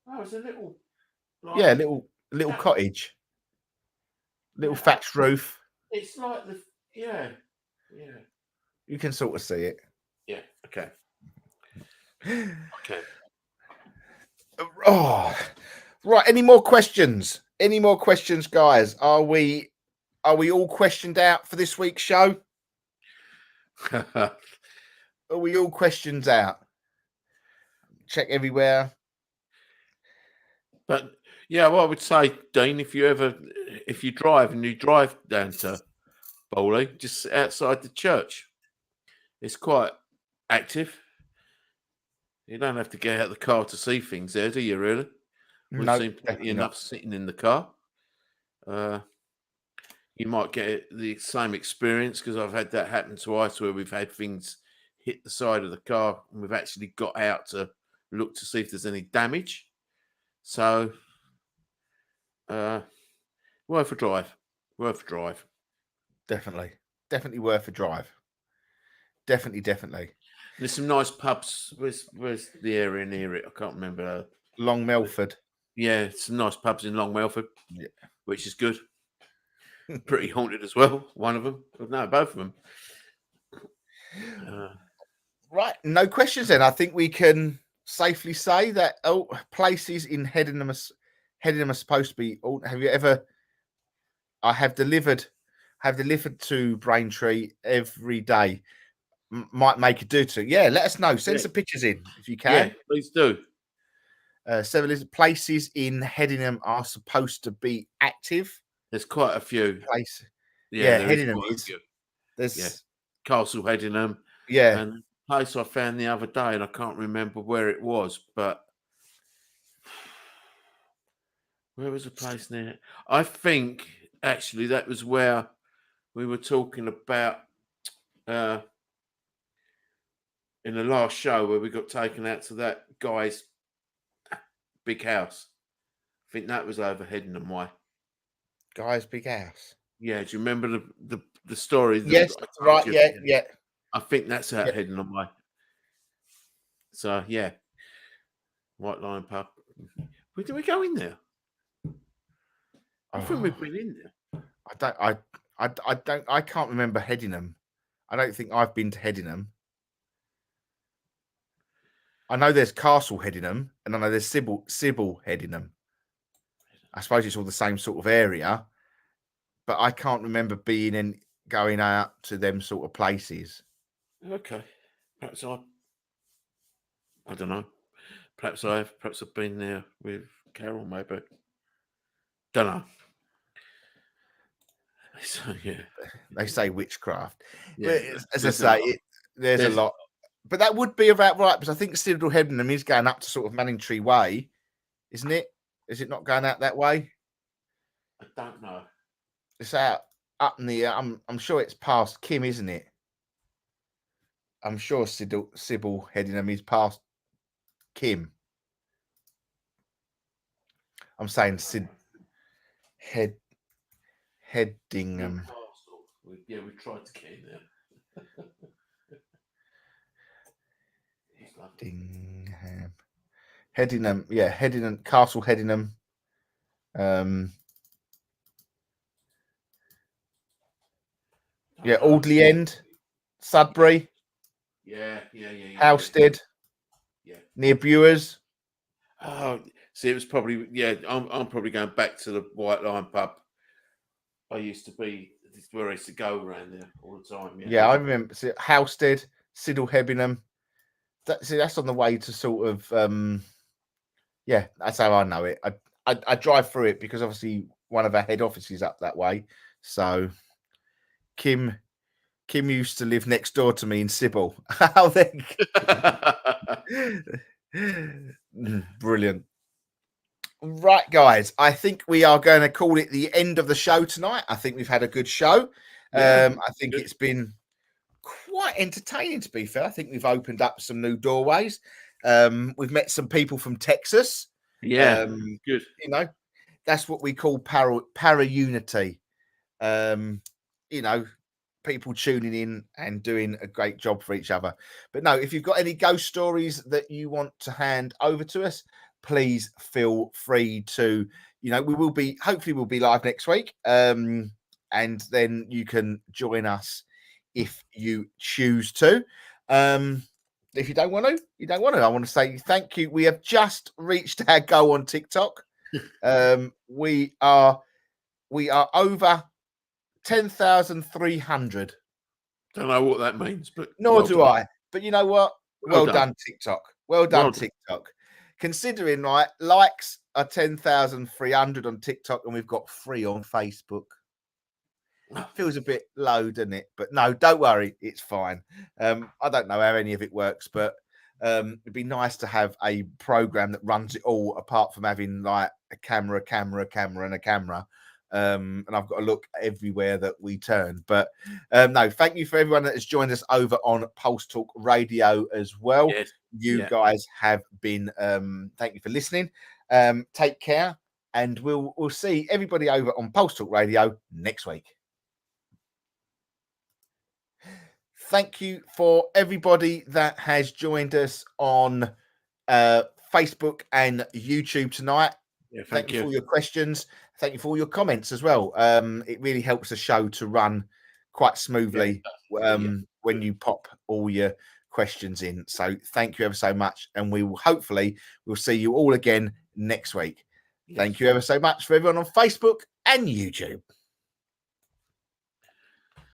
Oh, it's a little, yeah, little cottage, little thatched roof. It's like yeah. You can sort of see it. Yeah. Okay. Okay. Oh, right. Any more questions? Any more questions, guys? Are we all questioned out for this week's show? Are we all questions out? Check everywhere. But yeah, well, I would say, Dean, if you drive down to Bowley, just outside the church, it's quite active. You don't have to get out of the car to see things there, do you? Really? Wouldn't seem to be enough sitting in the car. You might get the same experience, because I've had that happen twice, where we've had things hit the side of the car and we've actually got out to look to see if there's any damage. So, worth a drive. Definitely worth a drive. Definitely. There's some nice pubs. Where's the area near it? I can't remember. Long Melford. Yeah, some nice pubs in Long Melford. Yeah, which is good. Pretty haunted as well. One of them. No, both of them. Right. No questions then. I think we can safely say that places in Headingham are supposed to be. Have you ever? I have delivered to Braintree every day. Might make a do to. Yeah, let us know. Send some pictures in if you can. Yeah, please do. Several places in Headingham are supposed to be active. There's quite a few. Places. Yeah, Headingham is. There's Castle Headingham. Yeah. And the place I found the other day, and I can't remember where it was, but where was the place near? I think actually that was where we were talking about in the last show where we got taken out to that guy's big house. I think that was over Headingham and Way. Guy's big house. Yeah, do you remember the story? Yes, I told right. you? Yeah. I think that's out Yeah. Headingham and Way. So yeah, White Lion Pub. Did we go in there? I think we've been in there. I can't remember Headingham. I don't think I've been to Headingham. I know there's Castle Headingham, and I know there's Sybil Headingham. I suppose it's all the same sort of area, but I can't remember going out to them sort of places. Okay, perhaps I don't know. Perhaps I've been there with Carol, maybe. Don't know. So yeah, They say witchcraft, yeah. but as I say, there's a lot. But that would be about right, because I think Sybil Headingham is going up to sort of Manningtree Way, isn't it? Is it not going out that way? I don't know. It's out up near. I'm sure it's past Kim, isn't it? I'm sure Sybil Headingham is past Kim. I'm saying Headingham. Yeah, we tried to get in there. Headingham, yeah, Headingham, Castle Headingham. Yeah, Audley End, Sudbury. Yeah. Halstead. Yeah. Near Brewers. Oh, see, it was probably I'm probably going back to the White Lion Pub. I used to be where I used to go around there all the time. Yeah, I remember. See, Halstead, Sybil Headingham. That's on the way to sort of. Yeah, that's how I know it. I drive through it because obviously one of our head offices up that way. So Kim used to live next door to me in Sybil. How then? Brilliant. Right, guys. I think we are going to call it the end of the show tonight. I think we've had a good show. I think it's been quite entertaining, to be fair. I think we've opened up some new doorways. We've met some people from Texas. Yeah, good. You know, that's what we call para unity. People tuning in and doing a great job for each other. But no, if you've got any ghost stories that you want to hand over to us, please feel free to, hopefully we'll be live next week. And then you can join us if you choose to. If you don't want to, you don't want to. I want to say thank you. We have just reached our goal on TikTok. We are over 10,300. Don't know what that means, but nor do I. But you know what? Well done, TikTok. Well done, TikTok. Considering likes are 10,300 on TikTok and we've got 3 on Facebook. Feels a bit low, doesn't it? But no, don't worry, it's fine. I don't know how any of it works, but it'd be nice to have a program that runs it all, apart from having like a camera, and a camera. And I've got to look everywhere that we turn. But no, thank you for everyone that has joined us over on Pulse Talk Radio as well. Yes. You guys have been thank you for listening. Take care, and we'll see everybody over on Pulse Talk Radio next week. Thank you for everybody that has joined us on Facebook and YouTube tonight. Yeah, thank you for all your questions. Thank you for all your comments as well. It really helps the show to run quite smoothly when you pop all your questions in. So thank you ever so much. And we'll see you all again next week. Yes. Thank you ever so much for everyone on Facebook and YouTube.